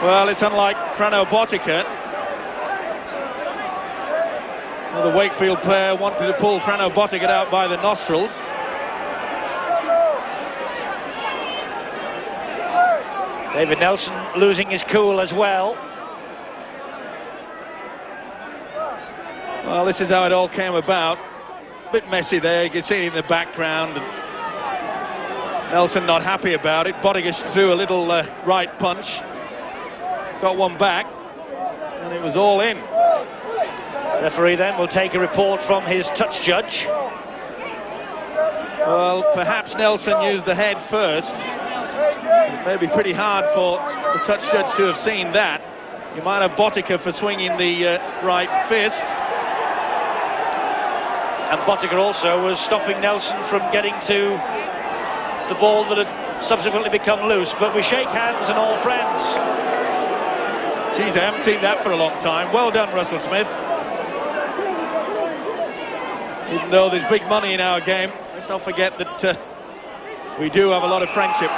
Speaker 2: Well, it's unlike Frano Botica. Well, the Wakefield player wanted to pull Frano Botica out by the nostrils.
Speaker 1: David Nelson losing his cool as well.
Speaker 2: Well, this is how it all came about. A bit messy there, you can see it in the background. And Nelson not happy about it. Botica threw a little right punch. Got one back, and it was all in.
Speaker 1: Referee then will take a report from his touch judge.
Speaker 2: Well, perhaps Nelson used the head first. It may be pretty hard for the touch judge to have seen that. You might have Botica for swinging the right fist.
Speaker 1: And Botica also was stopping Nelson from getting to the ball that had subsequently become loose. But we shake hands and all friends.
Speaker 2: Geez, I haven't seen that for a long time. Well done, Russell Smith. Even though there's big money in our game, let's not forget that we do have a lot of friendship.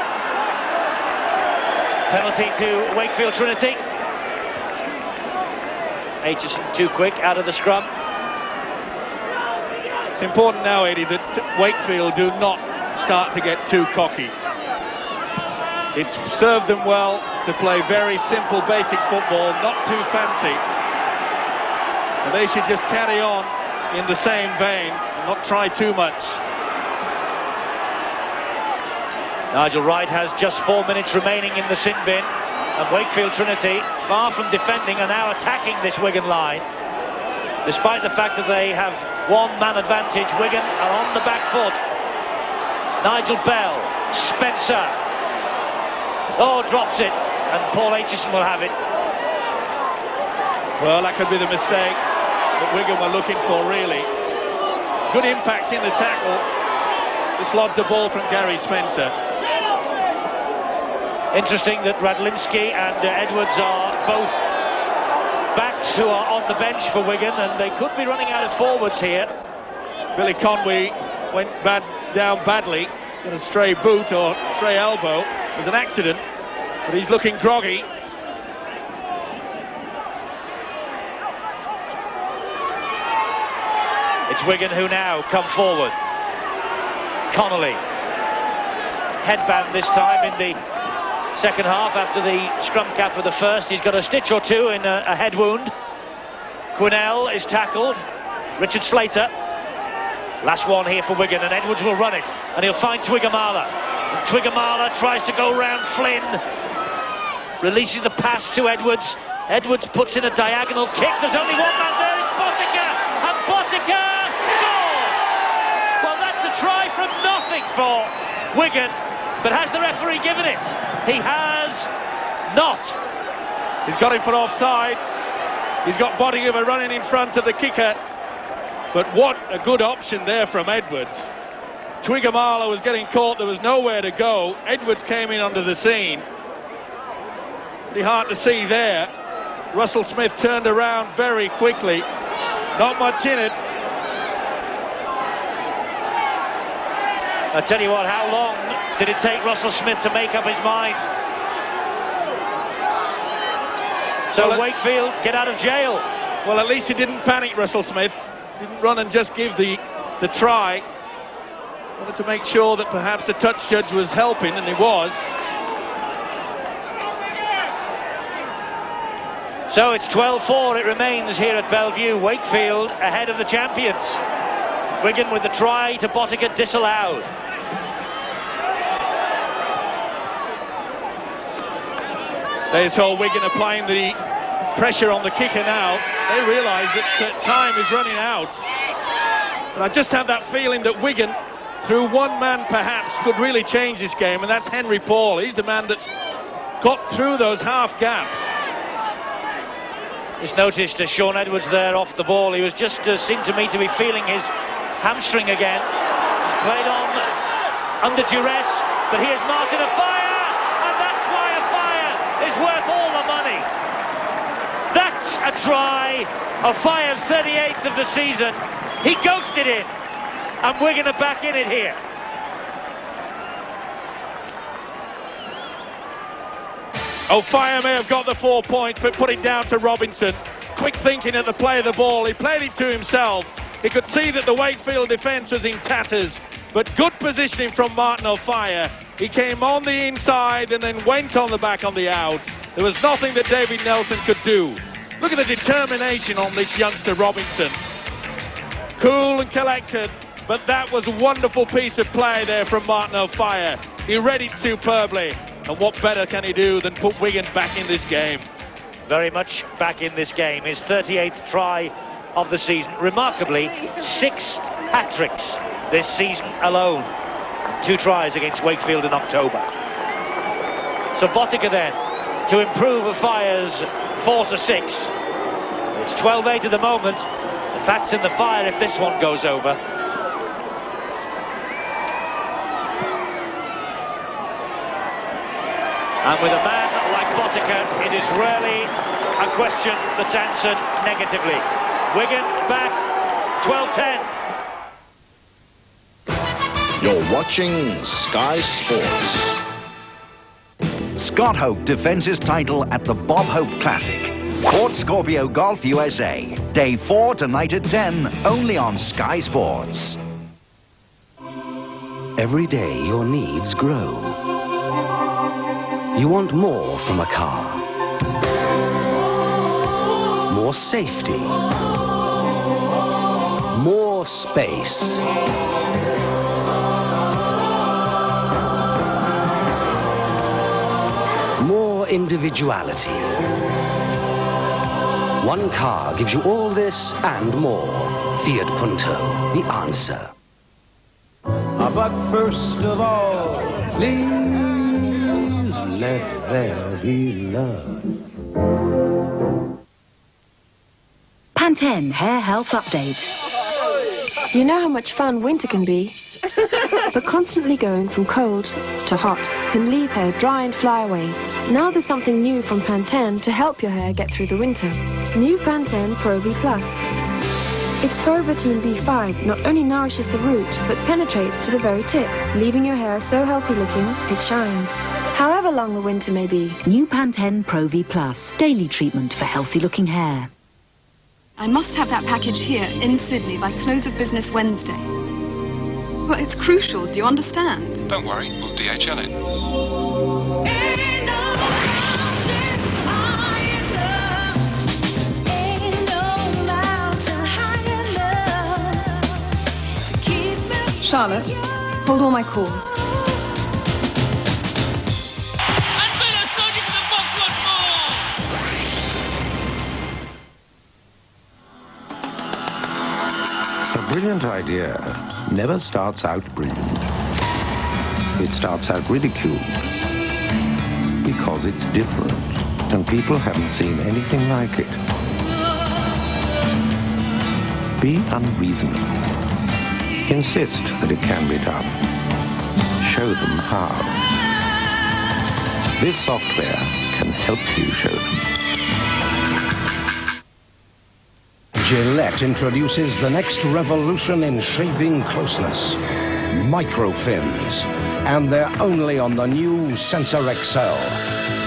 Speaker 1: Penalty to Wakefield Trinity. Aitchison too quick out of the scrum.
Speaker 2: It's important now, Eddie, that Wakefield do not start to get too cocky. It's served them well to play very simple, basic football, not too fancy. And they should just carry on in the same vein and not try too much.
Speaker 1: Nigel Wright has just 4 minutes remaining in the sin bin, and Wakefield Trinity, far from defending, are now attacking this Wigan line. Despite the fact that they have one-man advantage, Wigan are on the back foot. Nigel Bell, Spencer. Oh, drops it, and Paul Aitchison will have it.
Speaker 2: Well, that could be the mistake that Wigan were looking for, really. Good impact in the tackle. This lobs a ball from Gary Spencer.
Speaker 1: Interesting that Radlinski and Edwards are both backs who are on the bench for Wigan, and they could be running out of forwards here.
Speaker 2: Billy Conway went down badly, got a stray boot or stray elbow. It was an accident, but he's looking groggy.
Speaker 1: It's Wigan who now come forward. Connolly, headband this time in the second half after the scrum cap of the first. He's got a stitch or two in a head wound. Quinnell is tackled. Richard Slater. Last one here for Wigan, and Edwards will run it, and he'll find Twiggamala. Twiggamala tries to go round Flynn. Releases the pass to Edwards. Edwards puts in a diagonal kick. There's only one man there. It's Botica, and Botica scores! Well, that's a try from nothing for Wigan, but has the referee given it? He has not.
Speaker 2: He's got him for offside. He's got Botica running in front of the kicker. But what a good option there from Edwards. Twiggamala was getting caught, there was nowhere to go. Edwards came in under the scene. Pretty hard to see there. Russell Smith turned around very quickly. Not much in it.
Speaker 1: I tell you what, how long did it take Russell Smith to make up his mind? So well, Wakefield get out of jail.
Speaker 2: Well, at least he didn't panic, Russell Smith. Didn't run and just give the try. Wanted to make sure that perhaps the touch judge was helping, and he was.
Speaker 1: So it's 12-4, it remains here at Bellevue. Wakefield ahead of the champions. Wigan with the try to Botica disallowed.
Speaker 2: There's all Wigan applying the pressure on the kicker now. They realise that time is running out. And I just have that feeling that Wigan, through one man perhaps, could really change this game, and that's Henry Paul. He's the man that's got through those half gaps.
Speaker 1: Just noticed Sean Edwards there off the ball. He was just seemed to me to be feeling his hamstring again. He's played on under duress, but here's Martin Afire, and that's why Afire is worth all the money. That's a try. Afire's 38th of the season. He ghosted it, and Wigan are back in it here.
Speaker 2: Afire may have got the 4 points, but put it down to Robinson. Quick thinking at the play of the ball. He played it to himself. He could see that the Wakefield defence was in tatters, but good positioning from Martin Afire. He came on the inside and then went on the back on the out. There was nothing that David Nelson could do. Look at the determination on this youngster Robinson. Cool and collected, but that was a wonderful piece of play there from Martin Afire. He read it superbly, and what better can he do than put Wigan back in this game?
Speaker 1: Very much back in this game. His 38th try of the season. Remarkably, 6 hat-tricks this season alone. 2 tries against Wakefield in October. So Botica then, to improve Afire's 4-6. It's 12-8 at the moment. The fat's in the fire if this one goes over. And with a man like Botica, it is rarely a question that's answered negatively. Wigan back, 12-10.
Speaker 4: You're watching Sky Sports.
Speaker 5: Scott Hope defends his title at the Bob Hope Classic. Ford Scorpio Golf USA. Day 4 tonight at 10, only on Sky Sports.
Speaker 20: Every day your needs grow. You want more from a car. More safety. More space. More individuality. One car gives you all this and more. Fiat Punto, the answer.
Speaker 11: But first of all, please let there be love.
Speaker 21: Pantene Hair Health Update.
Speaker 6: You know how much fun winter can be. But constantly going from cold to hot can leave hair dry and fly away. Now there's something new from Pantene to help your hair get through the winter. New Pantene Pro V+. Its Pro Vitamin B5 not only nourishes the root, but penetrates to the very tip, leaving your hair so healthy looking, it shines. However long the winter may be.
Speaker 21: New Pantene Pro V+, daily treatment for healthy looking hair.
Speaker 22: I must have that package here in Sydney by close of business Wednesday. Well, it's crucial, do you understand?
Speaker 23: Don't worry, we'll DHL it.
Speaker 22: Charlotte, hold all my calls.
Speaker 15: A brilliant idea never starts out brilliant. It starts out ridiculed because it's different and people haven't seen anything like it. Be unreasonable. Insist that it can be done. Show them how. This software can help you show them.
Speaker 11: Gillette introduces the next revolution in shaving closeness. Microfins. And they're only on the new Sensor XL.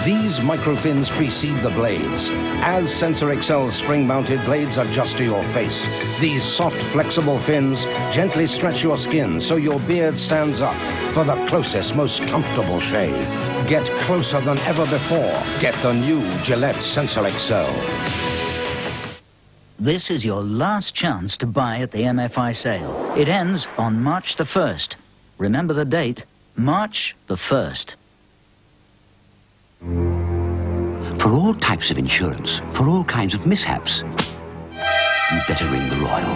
Speaker 11: These microfins precede the blades. As Sensor XL's spring-mounted blades adjust to your face, these soft, flexible fins gently stretch your skin so your beard stands up for the closest, most comfortable shave. Get closer than ever before. Get the new Gillette Sensor XL.
Speaker 24: This is your last chance to buy at the MFI sale. It ends on March the 1st. Remember the date, March the 1st.
Speaker 20: For all types of insurance, for all kinds of mishaps, you better ring the Royal.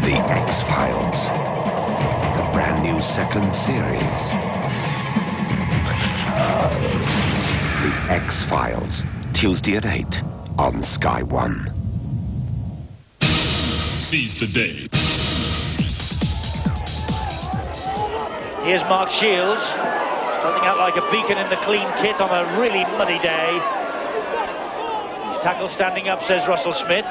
Speaker 15: The X-Files. The brand new second series. The X-Files. Tuesday at 8 on Sky One.
Speaker 19: Seize the day.
Speaker 1: Here's Mark Shields, standing out like a beacon in the clean kit on a really muddy day. His tackle standing up, says Russell Smith.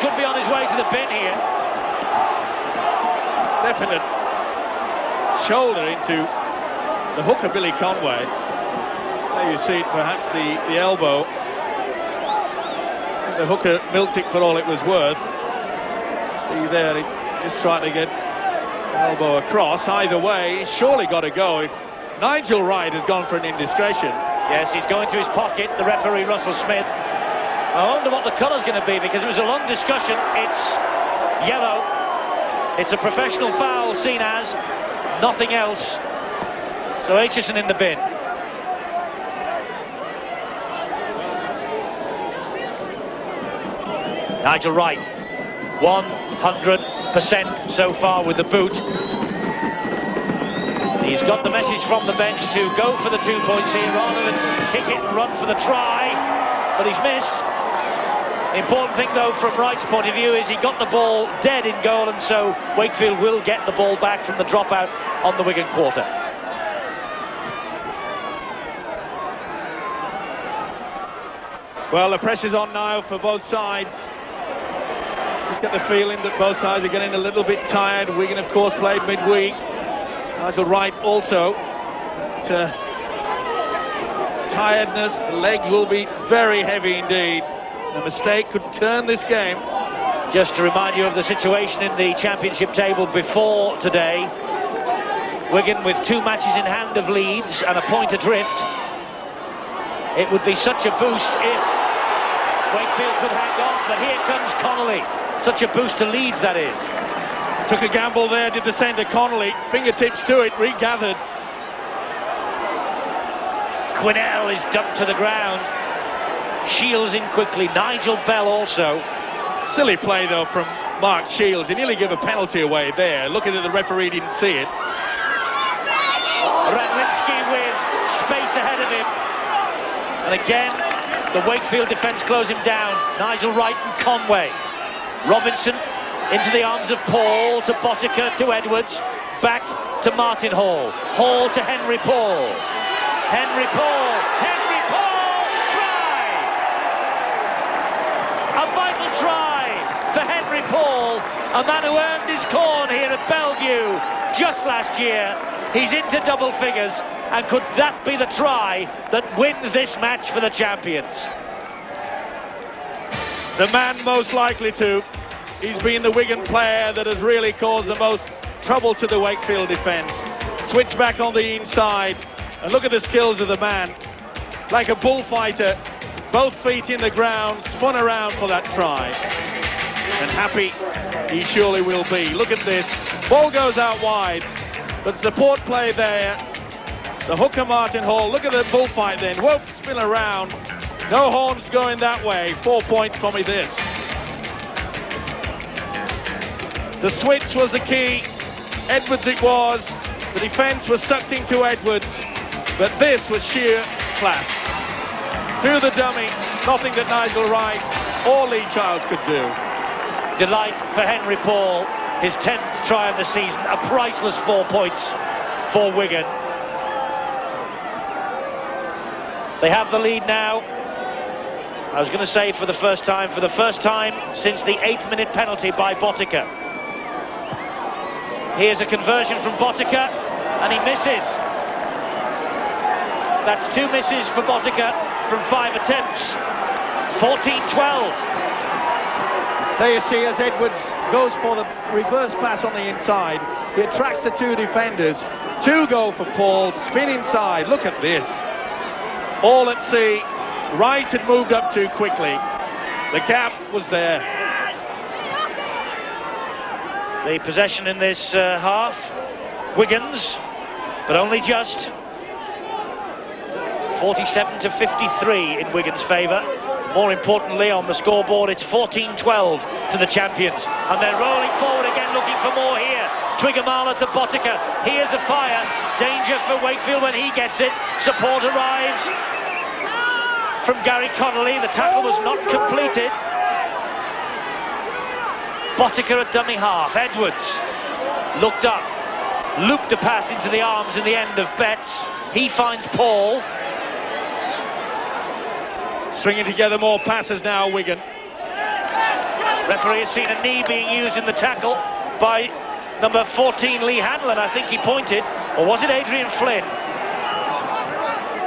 Speaker 1: Could be on his way to the bin here.
Speaker 2: Definite shoulder into the hooker, Billy Conway. There you see perhaps the elbow. The hooker milked it for all it was worth. See there, he just trying to get elbow across. Either way, he's surely got to go. If Nigel Wright has gone for an indiscretion.
Speaker 1: Yes, he's going to his pocket, the referee Russell Smith. I wonder what the colour's going to be, because it was a long discussion. It's yellow. It's a professional foul, seen as nothing else. So Aitchison in the bin. Nigel Wright, 100% so far with the boot. He's got the message from the bench to go for the 2 points here rather than kick it and run for the try, but he's missed. The important thing, though, from Wright's point of view is he got the ball dead in goal, and so Wakefield will get the ball back from the dropout on the Wigan quarter.
Speaker 2: Well, the pressure's on now for both sides. Just get the feeling that both sides are getting a little bit tired. Wigan, of course, played midweek. Nigel Wright also. But, tiredness, the legs will be very heavy indeed. A mistake could turn this game.
Speaker 1: Just to remind you of the situation in the championship table before today. Wigan with 2 matches in hand of Leeds and a point adrift. It would be such a boost if Wakefield could hang on, but here comes Connolly. Such a boost to Leeds, that is.
Speaker 2: Took a gamble there, did the same to Connolly. Fingertips to it, regathered.
Speaker 1: Quinnell is dumped to the ground. Shields in quickly, Nigel Bell also.
Speaker 2: Silly play though from Mark Shields. He nearly gave a penalty away there. Looking at the referee, didn't see it.
Speaker 1: Radlinski with space ahead of him. And again, the Wakefield defence close him down. Nigel Wright and Conway. Robinson into the arms of Paul, to Botica, to Edwards. Back to Martin Hall. Hall to Henry Paul. Henry Paul. Henry Paul! Try! A vital try for Henry Paul. A man who earned his corn here at Bellevue just last year. He's into double figures, and could that be the try that wins this match for the champions?
Speaker 2: The man most likely to. He's been the Wigan player that has really caused the most trouble to the Wakefield defence. Switch back on the inside, and look at the skills of the man. Like a bullfighter, both feet in the ground, spun around for that try. And happy he surely will be. Look at this. Ball goes out wide. But support play there. The hooker Martin Hall. Look at the bullfight then. Whoop, spin around. No horns going that way. 4 points for me this. The switch was the key. Edwards it was. The defence was sucked into Edwards. But this was sheer class. Through the dummy. Nothing that Nigel Wright or Lee Childs could do.
Speaker 1: Delight for Henry Paul. His 10th try of the season, a priceless 4 points for Wigan. They have the lead now. I was going to say for the first time since the 8th minute penalty by Botica. Here's a conversion from Botica, and he misses. That's 2 misses for Botica from 5 attempts. 14-12.
Speaker 2: There you see as Edwards goes for the reverse pass on the inside. He attracts the 2 defenders. 2 go for Paul, spin inside. Look at this. All at sea. Wright had moved up too quickly. The gap was there.
Speaker 1: The possession in this half, Wigan's, but only just. 47-53 in Wigan's favour. More importantly, on the scoreboard, it's 14-12 to the champions. And they're rolling forward again, looking for more here. Twiggamala to Botica. Here's a fire. Danger for Wakefield when he gets it. Support arrives from Gary Connolly. The tackle was not completed. Botica at dummy half. Edwards looked up, looped a pass into the arms in the end of Betts. He finds Paul.
Speaker 2: Stringing together more passes now, Wigan.
Speaker 1: Referee has seen a knee being used in the tackle by number 14, Lee Hanlon. I think he pointed. Or was it Adrian Flynn?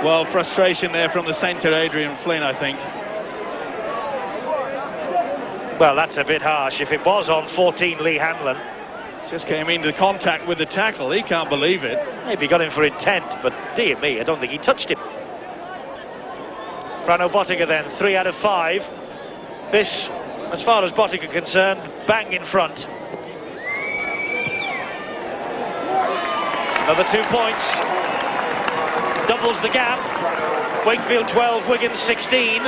Speaker 2: Well, frustration there from the centre, Adrian Flynn, I think.
Speaker 1: Well, that's a bit harsh. If it was on 14, Lee Hanlon.
Speaker 2: Just came into contact with the tackle. He can't believe it.
Speaker 1: Maybe he got him for intent, but dear me, I don't think he touched him. Frano Botica then, 3 out of 5. This, as far as Botica concerned, bang in front. Another 2 points. Doubles the gap. Wakefield 12, Wigan 16.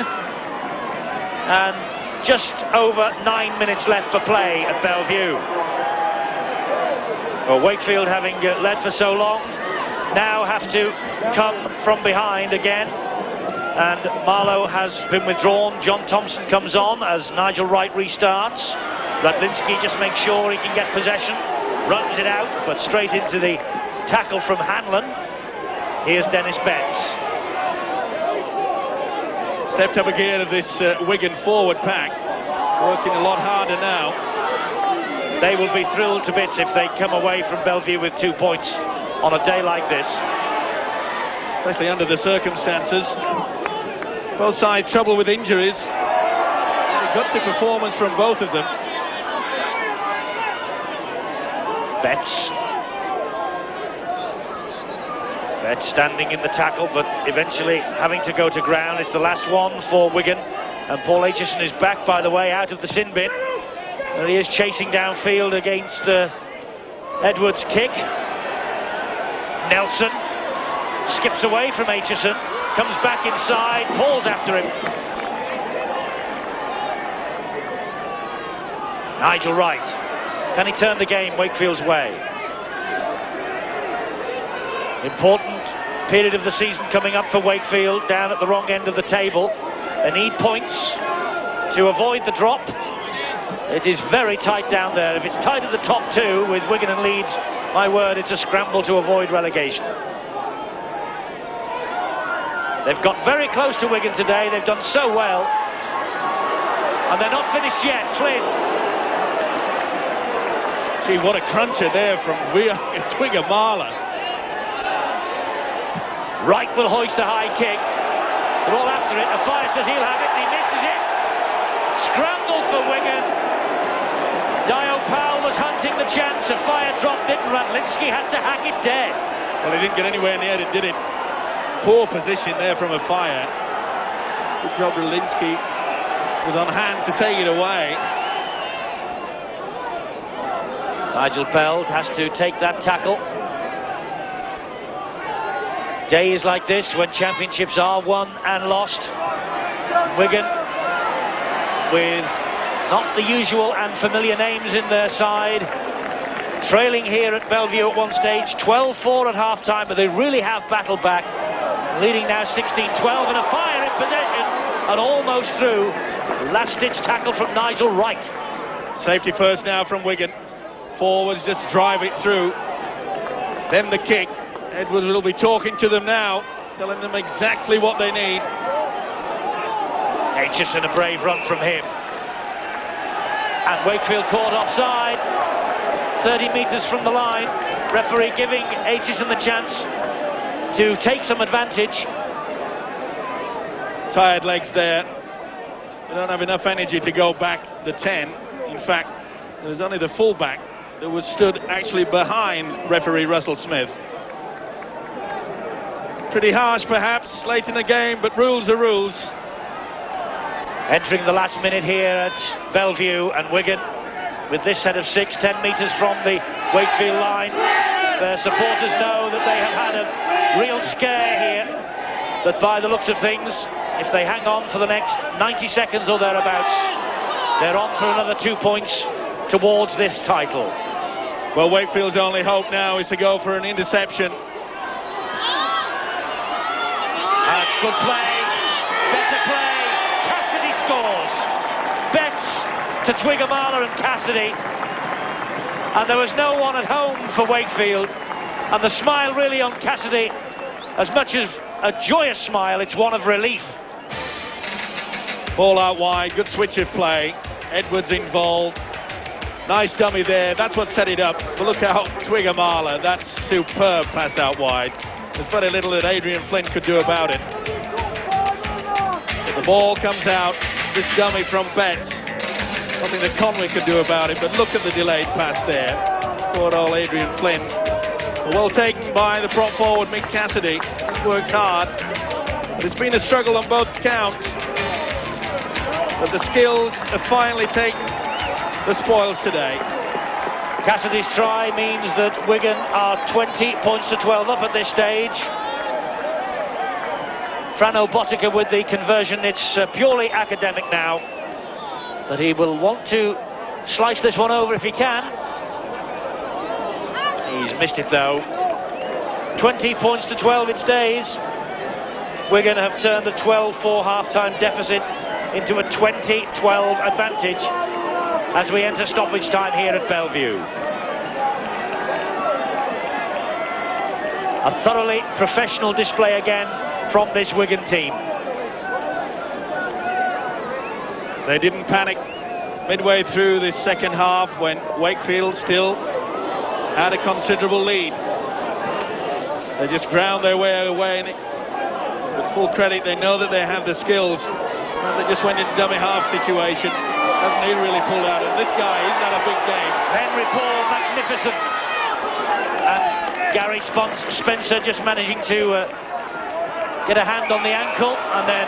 Speaker 1: And just over 9 minutes left for play at Bellevue. Well, Wakefield, having led for so long, now have to come from behind again. And Marlowe has been withdrawn. John Thompson comes on as Nigel Wright restarts. Radlinski just makes sure he can get possession. Runs it out, but straight into the tackle from Hanlon. Here's Dennis Betts.
Speaker 2: Stepped up a gear of this Wigan forward pack. working a lot harder now.
Speaker 1: They will be thrilled to bits if they come away from Bellevue with 2 points on a day like this.
Speaker 2: Especially under the circumstances. Both sides trouble with injuries. A gutsy performance from both of them.
Speaker 1: Betts standing in the tackle, but eventually having to go to ground. It's the last one for Wigan, and Paul Aitchison is back, by the way, out of the sin bin. And he is chasing downfield against Edwards' kick. Nelson skips away from Aitchison, comes back inside, Paul's after him. Nigel Wright, can he turn the game Wakefield's way? Important period of the season coming up for Wakefield, down at the wrong end of the table. They need points to avoid the drop. It is very tight down there. If it's tight at the top two with Wigan and Leeds, my word, it's a scramble to avoid relegation. They've got very close to Wigan today. They've done so well. And they're not finished yet. Flynn.
Speaker 2: Gee, what a cruncher there from Twigger Marler.
Speaker 1: Wright will hoist a high kick. They're all after it. Afire says he'll have it, and he misses it. Scramble for Wigan. Dio Powell was hunting the chance. Afire dropped it, and Ratlinski had to hack it dead.
Speaker 2: Well, he didn't get anywhere near it, did it? Poor position there from Afire. Good job, Ratlinski was on hand to take it away.
Speaker 1: Nigel Peld has to take that tackle. Days like this, when championships are won and lost, Wigan, with not the usual and familiar names in their side, trailing here at Bellevue at one stage, 12-4 at half-time, but they really have battled back, leading now 16-12, and Afire in possession, and almost through. Last-ditch tackle from Nigel Wright.
Speaker 2: Safety first now from Wigan. Forwards just drive it through. Then the kick. Edwards will be talking to them now, telling them exactly what they need.
Speaker 1: Aitchison, a brave run from him. And Wakefield caught offside. 30 metres from the line. Referee giving Aitchison the chance to take some advantage.
Speaker 2: Tired legs there. They don't have enough energy to go back the 10. In fact, there's only the fullback that was stood actually behind referee Russell Smith. Pretty harsh, perhaps, late in the game, but rules are rules.
Speaker 1: Entering the last minute here at Bellevue, and Wigan, with this set of 6, 10 metres from the Wakefield line. Their supporters know that they have had a real scare here, that by the looks of things, if they hang on for the next 90 seconds or thereabouts, they're on for another 2 points towards this title.
Speaker 2: Well, Wakefield's only hope now is to go for an interception.
Speaker 1: That's good play, better play, Cassidy scores. Betts to Twigger Marler and Cassidy. And there was no one at home for Wakefield. And the smile really on Cassidy, as much as a joyous smile, it's one of relief.
Speaker 2: Ball out wide, good switch of play. Edwards involved. Nice dummy there, that's what set it up. But look out, Twigger Marler, that's superb pass out wide. There's very little that Adrian Flynn could do about it. But the ball comes out, this dummy from Betts. Nothing that Conway could do about it, but look at the delayed pass there. Poor old Adrian Flynn. Well taken by the prop forward, Mick Cassidy. He's worked hard, but it's been a struggle on both counts. But the skills have finally taken the spoils today.
Speaker 1: Cassidy's try means that Wigan are 20 points to 12 up at this stage. Frano Botica with the conversion. It's purely academic now, but he will want to slice this one over if he can. He's missed it though. 20 points to 12 it stays. Wigan have turned a 12-4 half-time deficit into a 20-12 advantage as we enter stoppage time here at Bellevue. A thoroughly professional display again from this Wigan team.
Speaker 2: They didn't panic. midway through this second half when Wakefield still had a considerable lead. They just ground their way away, and with full credit, they know that they have the skills. And they just went into dummy half situation. Hasn't he really pulled out? And this guy, he's not a big game.
Speaker 1: Henry Paul, magnificent. And Gary Spencer just managing to get a hand on the ankle, and then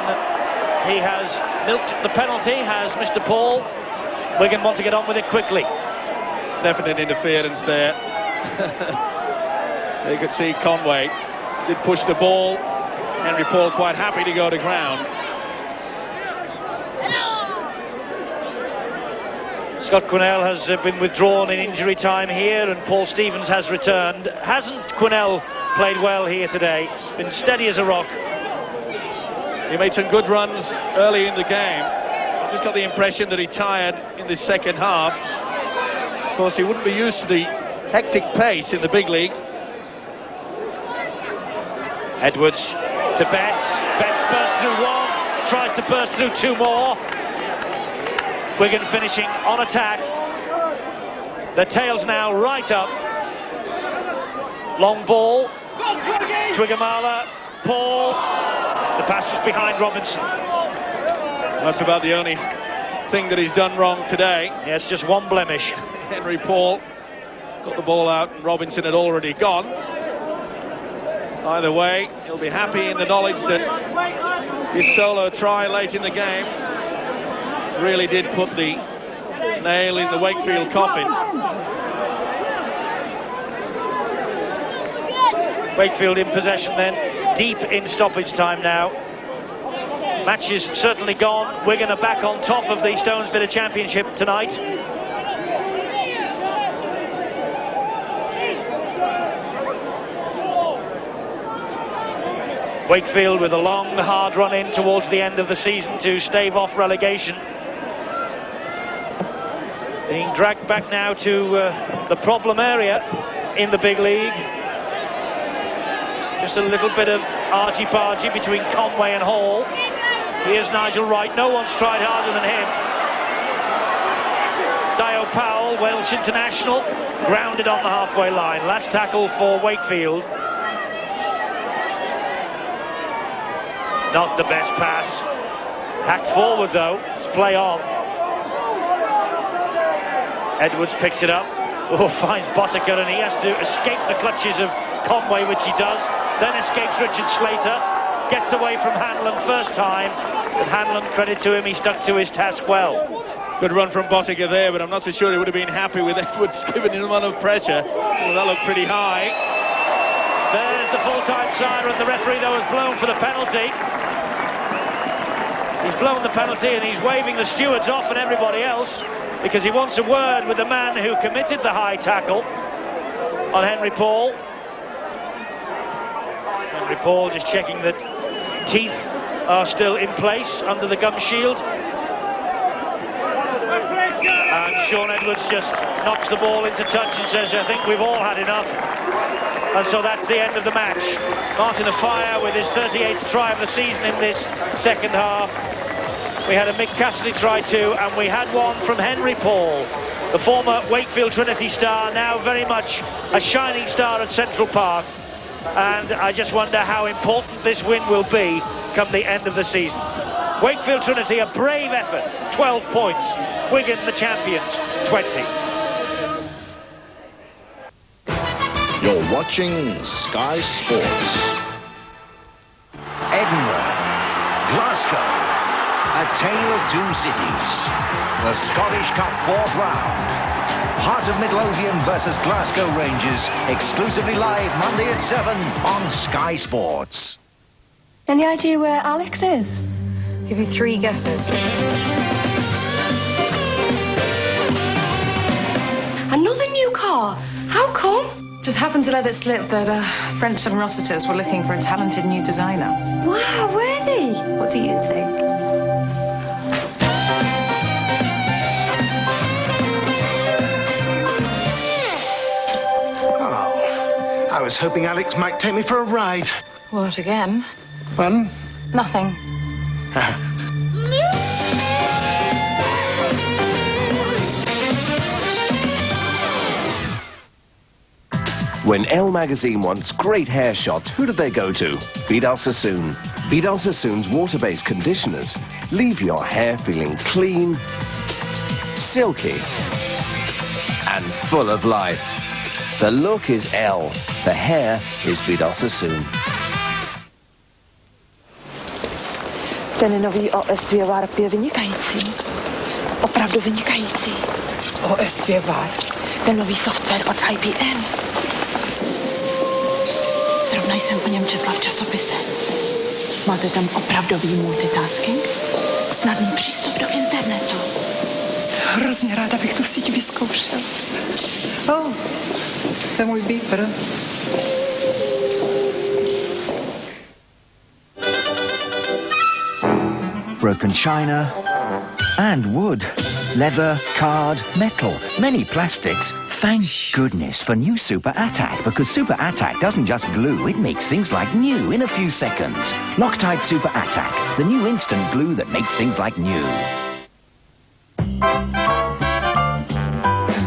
Speaker 1: he has milked the penalty, has Mr. Paul. Wigan want to get on with it quickly.
Speaker 2: Definite interference there. You could see Conway did push the ball. Henry Paul quite happy to go to ground.
Speaker 1: Scott Quinnell has been withdrawn in injury time here, and Paul Stevens has returned. Hasn't Quinnell played well here today? Been steady as a rock.
Speaker 2: He made some good runs early in the game. I just got the impression that he tired in the second half. Of course, he wouldn't be used to the hectic pace in the big league.
Speaker 1: Edwards to Betts. Betts bursts through one, tries to burst through two more. Wigan finishing on attack. The tails now right up. Long ball. Twigamala. Paul. The pass is behind Robinson.
Speaker 2: That's about the only thing that he's done wrong today.
Speaker 1: Yes, just one blemish.
Speaker 2: Henry Paul got the ball out and Robinson had already gone. Either way, he'll be happy in the knowledge that his solo try late in the game really did put the nail in the Wakefield coffin.
Speaker 1: Wakefield in possession then, deep in stoppage time now. Match is certainly gone. Wigan are back on top of the Stones Villa Championship tonight. Wakefield with a long, hard run in towards the end of the season to stave off relegation. Being dragged back now to the problem area in the big league. Just a little bit of argy-bargy between Conway and Hall. Here's Nigel Wright. No one's tried harder than him. Dio Powell, Welsh international, grounded on the halfway line. Last tackle for Wakefield. Not the best pass. Hacked forward though. It's play on. Edwards picks it up. Oh, finds Boddicker, and he has to escape the clutches of Conway, which he does. Then escapes Richard Slater. Gets away from Hanlon first time. But Hanlon, credit to him, he stuck to his task well.
Speaker 2: Good run from Boddicker there, but I'm not so sure he would have been happy with Edwards giving him a lot of pressure. Well, that looked pretty high.
Speaker 1: There's the full-time siren. The referee, though, has blown for the penalty. He's blown the penalty and he's waving the stewards off and everybody else because he wants a word with the man who committed the high tackle on Henry Paul. Henry Paul just checking that teeth are still in place under the gum shield. And Sean Edwards just knocks the ball into touch and says, I think we've all had enough. And so that's the end of the match. Martin Afire with his 38th try of the season in this second half. We had a Mick Cassidy try too, and we had one from Henry Paul, the former Wakefield Trinity star, now very much a shining star at Central Park. And I just wonder how important this win will be come the end of the season. Wakefield Trinity, a brave effort, 12 points. Wigan, the champions, 20.
Speaker 4: You're watching Sky Sports.
Speaker 5: Edinburgh, Glasgow, a tale of two cities. The Scottish Cup 4th round. Heart of Midlothian versus Glasgow Rangers, exclusively live Monday at 7 on Sky Sports.
Speaker 6: Any idea where Alex is?
Speaker 3: Give you 3 guesses.
Speaker 6: Another new car? How come?
Speaker 3: Just happened to let it slip that French and Rossiters were looking for a talented new designer.
Speaker 6: Wow, were they?
Speaker 3: What do you think?
Speaker 11: Oh, I was hoping Alex might take me for a ride.
Speaker 3: What, again?
Speaker 11: Fun?
Speaker 3: Nothing.
Speaker 12: When Elle magazine wants great hair shots, who do they go to? Vidal Sassoon. Vidal Sassoon's water-based conditioners leave your hair feeling clean, silky, and full of life. The look is Elle. The hair is Vidal Sassoon.
Speaker 7: Ten nový OS2 VARP je vynikající. Opravdu vynikající. OS2 VARP. Ten nový software od IBM. Zrovna jsem o něm četla v časopise. Máte tam opravdový multitasking? Snadný přístup do internetu. Hrozně ráda bych tu síť vyzkoušel. Oh, to je můj beeper.
Speaker 8: Broken china and wood, leather, card, metal, many plastics. Thank goodness for new Super Attack, because Super Attack doesn't just glue, it makes things like new in a few seconds. Loctite Super Attack, the new instant glue that makes things like new.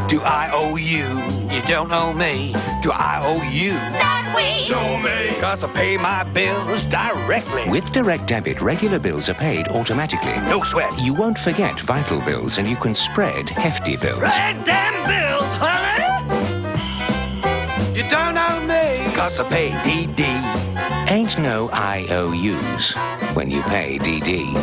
Speaker 11: Do I owe you? You don't owe me. Do I owe you?
Speaker 14: That we
Speaker 11: Show me. 'Cause I pay my bills directly.
Speaker 9: With direct debit, regular bills are paid automatically.
Speaker 11: No sweat.
Speaker 9: You won't forget vital bills, and you can spread hefty bills.
Speaker 14: Red damn bills, honey!
Speaker 11: You don't owe me. 'Cause I pay DD.
Speaker 9: Ain't no IOUs when you pay DD.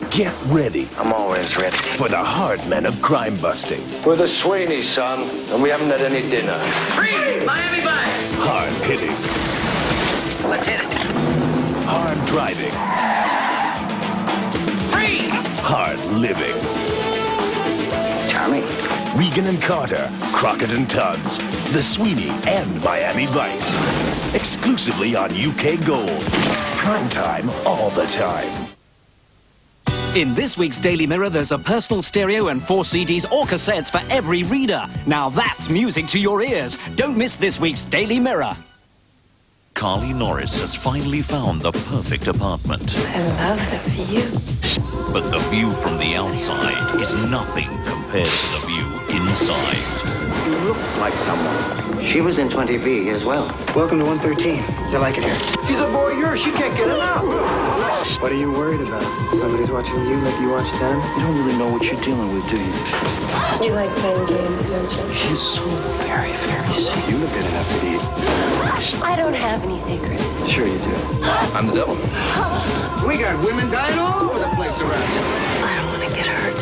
Speaker 12: Get ready.
Speaker 13: I'm always ready.
Speaker 12: For the hard men of crime busting.
Speaker 13: We're the Sweeney, son, and we haven't had any dinner.
Speaker 14: Free! Miami Vice!
Speaker 12: Hard hitting.
Speaker 14: Let's hit it.
Speaker 12: Hard driving.
Speaker 14: Free!
Speaker 12: Hard living.
Speaker 14: Charming.
Speaker 12: Regan and Carter, Crockett and Tubbs, The Sweeney and Miami Vice. Exclusively on UK Gold. Prime time all the time.
Speaker 10: In this week's Daily Mirror, there's a personal stereo and 4 CDs or cassettes for every reader. Now that's music to your ears. Don't miss this week's Daily Mirror.
Speaker 16: Carly Norris has finally found the perfect apartment.
Speaker 6: I love the view.
Speaker 16: But the view from the outside is nothing compared to the view inside.
Speaker 25: You look like someone. She was in 20B as well. Welcome to 113. You like it here? She's a boy yours. You can't get enough. What are you worried about? Somebody's watching you like you watch them? You don't really know what you're dealing with, do you?
Speaker 6: You like playing games, don't you?
Speaker 25: She's so very, very sweet. You look good enough to eat.
Speaker 6: I don't have any secrets.
Speaker 25: Sure you do.
Speaker 12: I'm the devil.
Speaker 25: We got women dying all over the place around here.
Speaker 6: I don't want to get hurt.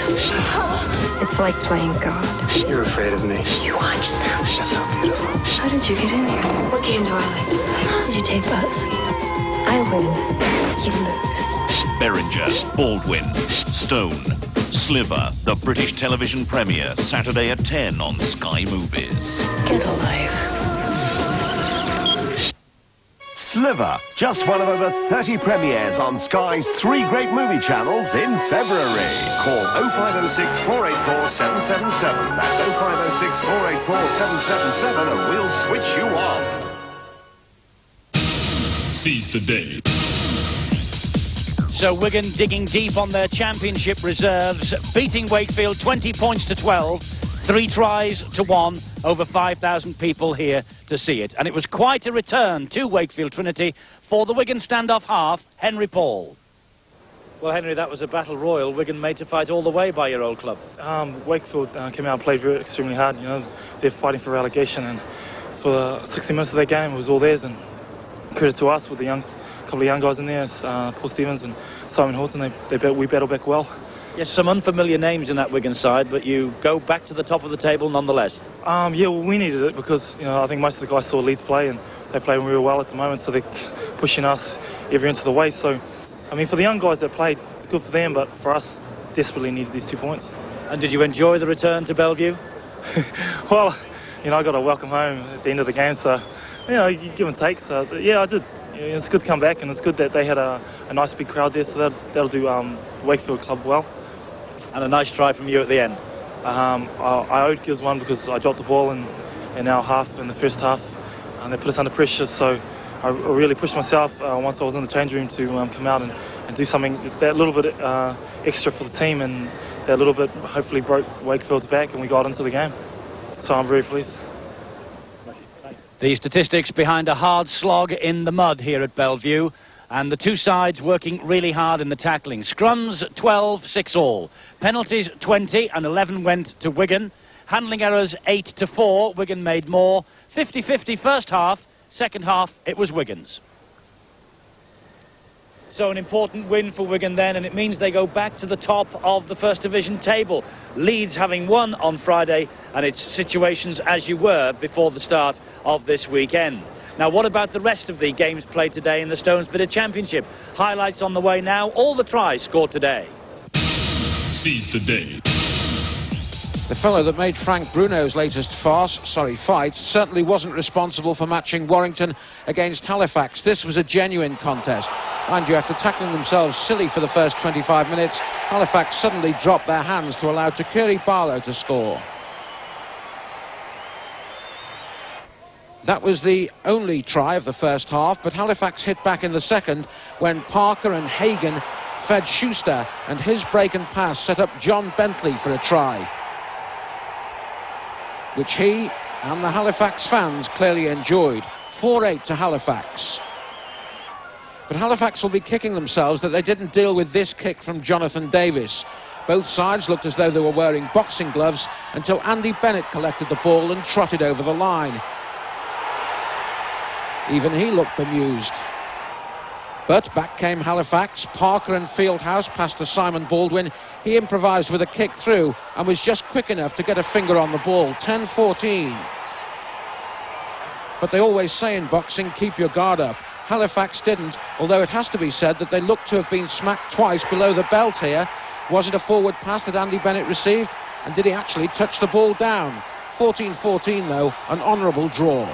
Speaker 6: It's like playing God.
Speaker 25: You're afraid of me.
Speaker 6: You watch them.
Speaker 25: That's so beautiful.
Speaker 6: How did you get in here? What game do I like to play? Did you tape us? I win. You lose.
Speaker 16: Berringer, Baldwin, Stone, Sliver, the British television premiere, Saturday at 10 on Sky Movies.
Speaker 6: Get a life.
Speaker 15: Sliver, just one of over 30 premieres on Sky's 3 great movie channels in February. Call 0506 484 777. That's 0506 484 777 and we'll switch you on.
Speaker 19: Seize the day.
Speaker 1: So Wigan digging deep on their championship reserves, beating Wakefield 20 points to 12, 3 tries to 1, over 5,000 people here to see it. And it was quite a return to Wakefield Trinity for the Wigan standoff half, Henry Paul. Well, Henry, that was a battle royal. Wigan made to fight all the way by your old club.
Speaker 2: Wakefield came out and played extremely hard. You know, they're fighting for relegation, and for the 60 minutes of their game, it was all theirs. And credit to us with the couple of young guys in there, Paul Stevens and Simon Horton. We battled back well.
Speaker 1: Yes, some unfamiliar names in that Wigan side, but you go back to the top of the table nonetheless.
Speaker 2: Yeah, well, we needed it because, you know, I think most of the guys saw Leeds play and they play real well at the moment, so they're pushing us every inch of the way. So, I mean, for the young guys that played, it's good for them, but for us, desperately needed these 2 points.
Speaker 1: And did you enjoy the return to Bellevue?
Speaker 2: Well, you know, I got a welcome home at the end of the game, so, you know, you give and take. So, yeah, I did. Yeah, it's good to come back, and it's good that they had a nice big crowd there, so that'll do Wakefield Club well.
Speaker 1: And a nice try from you at the end.
Speaker 2: I owed Giz one because I dropped the ball in our half, in the first half, and they put us under pressure, so I really pushed myself once I was in the change room to come out and do something that little bit extra for the team, and that little bit hopefully broke Wakefield's back and we got into the game.
Speaker 17: Thornbury, please.
Speaker 1: The statistics behind a hard slog in the mud here at Bellevue, and the two sides working really hard in the tackling. Scrums 12, 6 all. Penalties 20 and 11 went to Wigan. Handling errors 8 to 4. Wigan made more. 50-50 first half. Second half it was Wigan's. So an important win for Wigan then, and it means they go back to the top of the First Division table. Leeds having won on Friday, and it's situations as you were before the start of this weekend. Now, what about the rest of the games played today in the Stones Bidder Championship? Highlights on the way now. All the tries scored today.
Speaker 19: Seize the day.
Speaker 18: The fellow that made Frank Bruno's latest fight, certainly wasn't responsible for matching Warrington against Halifax. This was a genuine contest. Mind you, after tackling themselves silly for the first 25 minutes, Halifax suddenly dropped their hands to allow Takuri Barlow to score. That was the only try of the first half, but Halifax hit back in the second when Parker and Hagan fed Schuster, and his break and pass set up John Bentley for a try, which he and the Halifax fans clearly enjoyed. 4-8 to Halifax. But Halifax will be kicking themselves that they didn't deal with this kick from Jonathan Davis. Both sides looked as though they were wearing boxing gloves until Andy Bennett collected the ball and trotted over the line. Even he looked bemused. But back came Halifax. Parker and Fieldhouse passed to Simon Baldwin. He improvised with a kick through and was just quick enough to get a finger on the ball. 10-14. But they always say in boxing, keep your guard up. Halifax didn't, although it has to be said that they looked to have been smacked twice below the belt here. Was it a forward pass that Andy Bennett received? And did he actually touch the ball down? 14-14 though, an honourable draw.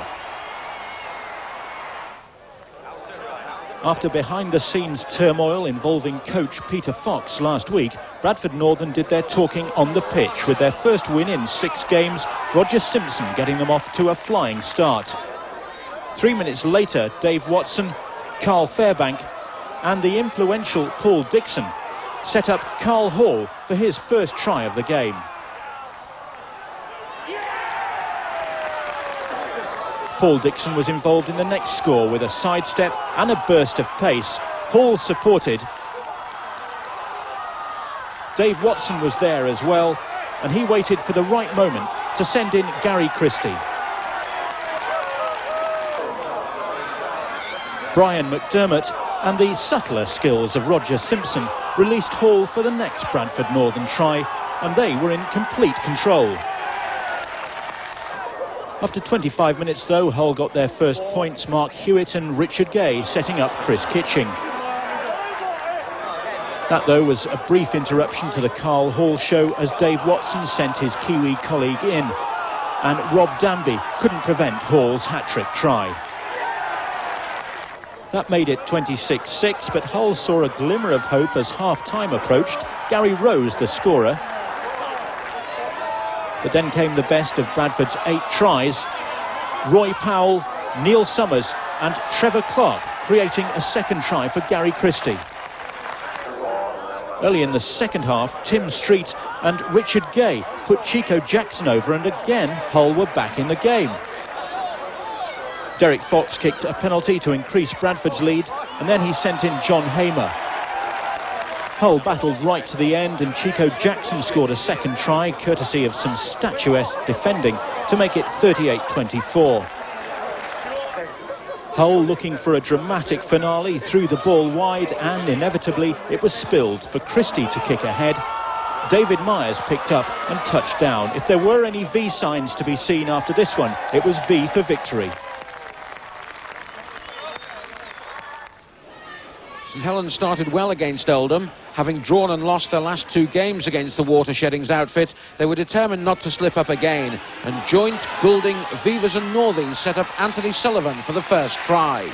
Speaker 21: After behind-the-scenes turmoil involving coach Peter Fox last week, Bradford Northern did their talking on the pitch with their first win in 6 games, Roger Simpson getting them off to a flying start. 3 minutes later, Dave Watson, Carl Fairbank and the influential Paul Dixon set up Carl Hall for his first try of the game. Paul Dixon was involved in the next score with a sidestep and a burst of pace. Hall supported. Dave Watson was there as well, and he waited for the right moment to send in Gary Christie. Brian McDermott and the subtler skills of Roger Simpson released Hall for the next Bradford Northern try, and they were in complete control. After 25 minutes, though, Hull got their first points. Mark Hewitt and Richard Gay setting up Chris Kitching. That, though, was a brief interruption to the Carl Hall show as Dave Watson sent his Kiwi colleague in, and Rob Danby couldn't prevent Hall's hat-trick try. That made it 26-6, but Hull saw a glimmer of hope as half-time approached. Gary Rose, the scorer. But then came the best of Bradford's 8 tries. Roy Powell, Neil Summers and Trevor Clark creating a second try for Gary Christie. Early in the second half, Tim Street and Richard Gay put Chico Jackson over, and again Hull were back in the game. Derek Fox kicked a penalty to increase Bradford's lead, and then he sent in John Hamer. Hull battled right to the end, and Chico Jackson scored a second try, courtesy of some statuesque defending, to make it 38-24. Hull looking for a dramatic finale, threw the ball wide, and inevitably it was spilled for Christie to kick ahead. David Myers picked up and touched down. If there were any V signs to be seen after this one, it was V for victory.
Speaker 18: St Helens started well against Oldham. Having drawn and lost their last 2 games against the Watersheddings outfit, they were determined not to slip up again. And Joint, Goulding, Vivers and Northies set up Anthony Sullivan for the first try.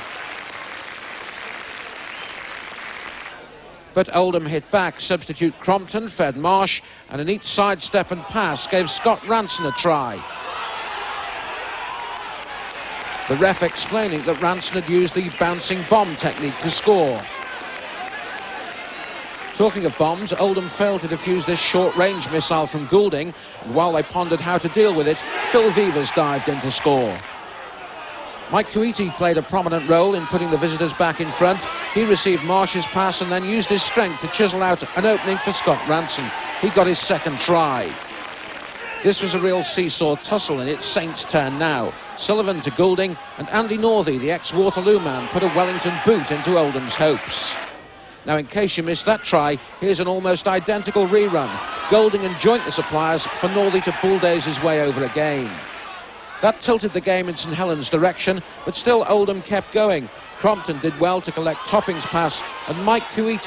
Speaker 18: But Oldham hit back. Substitute Crompton fed Marsh, and a neat sidestep and pass gave Scott Ranson a try. The ref explaining that Ranson had used the bouncing bomb technique to score. Talking of bombs, Oldham failed to defuse this short-range missile from Goulding, and while they pondered how to deal with it, Phil Vivers dived in to score. Mike Kuiti played a prominent role in putting the visitors back in front. He received Marsh's pass and then used his strength to chisel out an opening for Scott Ranson. He got his second try. This was a real seesaw tussle, and it's Saints' turn now. Sullivan to Goulding, and Andy Northey, the ex-Waterloo man, put a Wellington boot into Oldham's hopes. Now, in case you missed that try, here's an almost identical rerun. Goulding and joint the suppliers for Northey to bulldoze his way over again. That tilted the game in St Helens' direction, but still Oldham kept going. Crompton did well to collect Topping's pass, and Mike Kuiti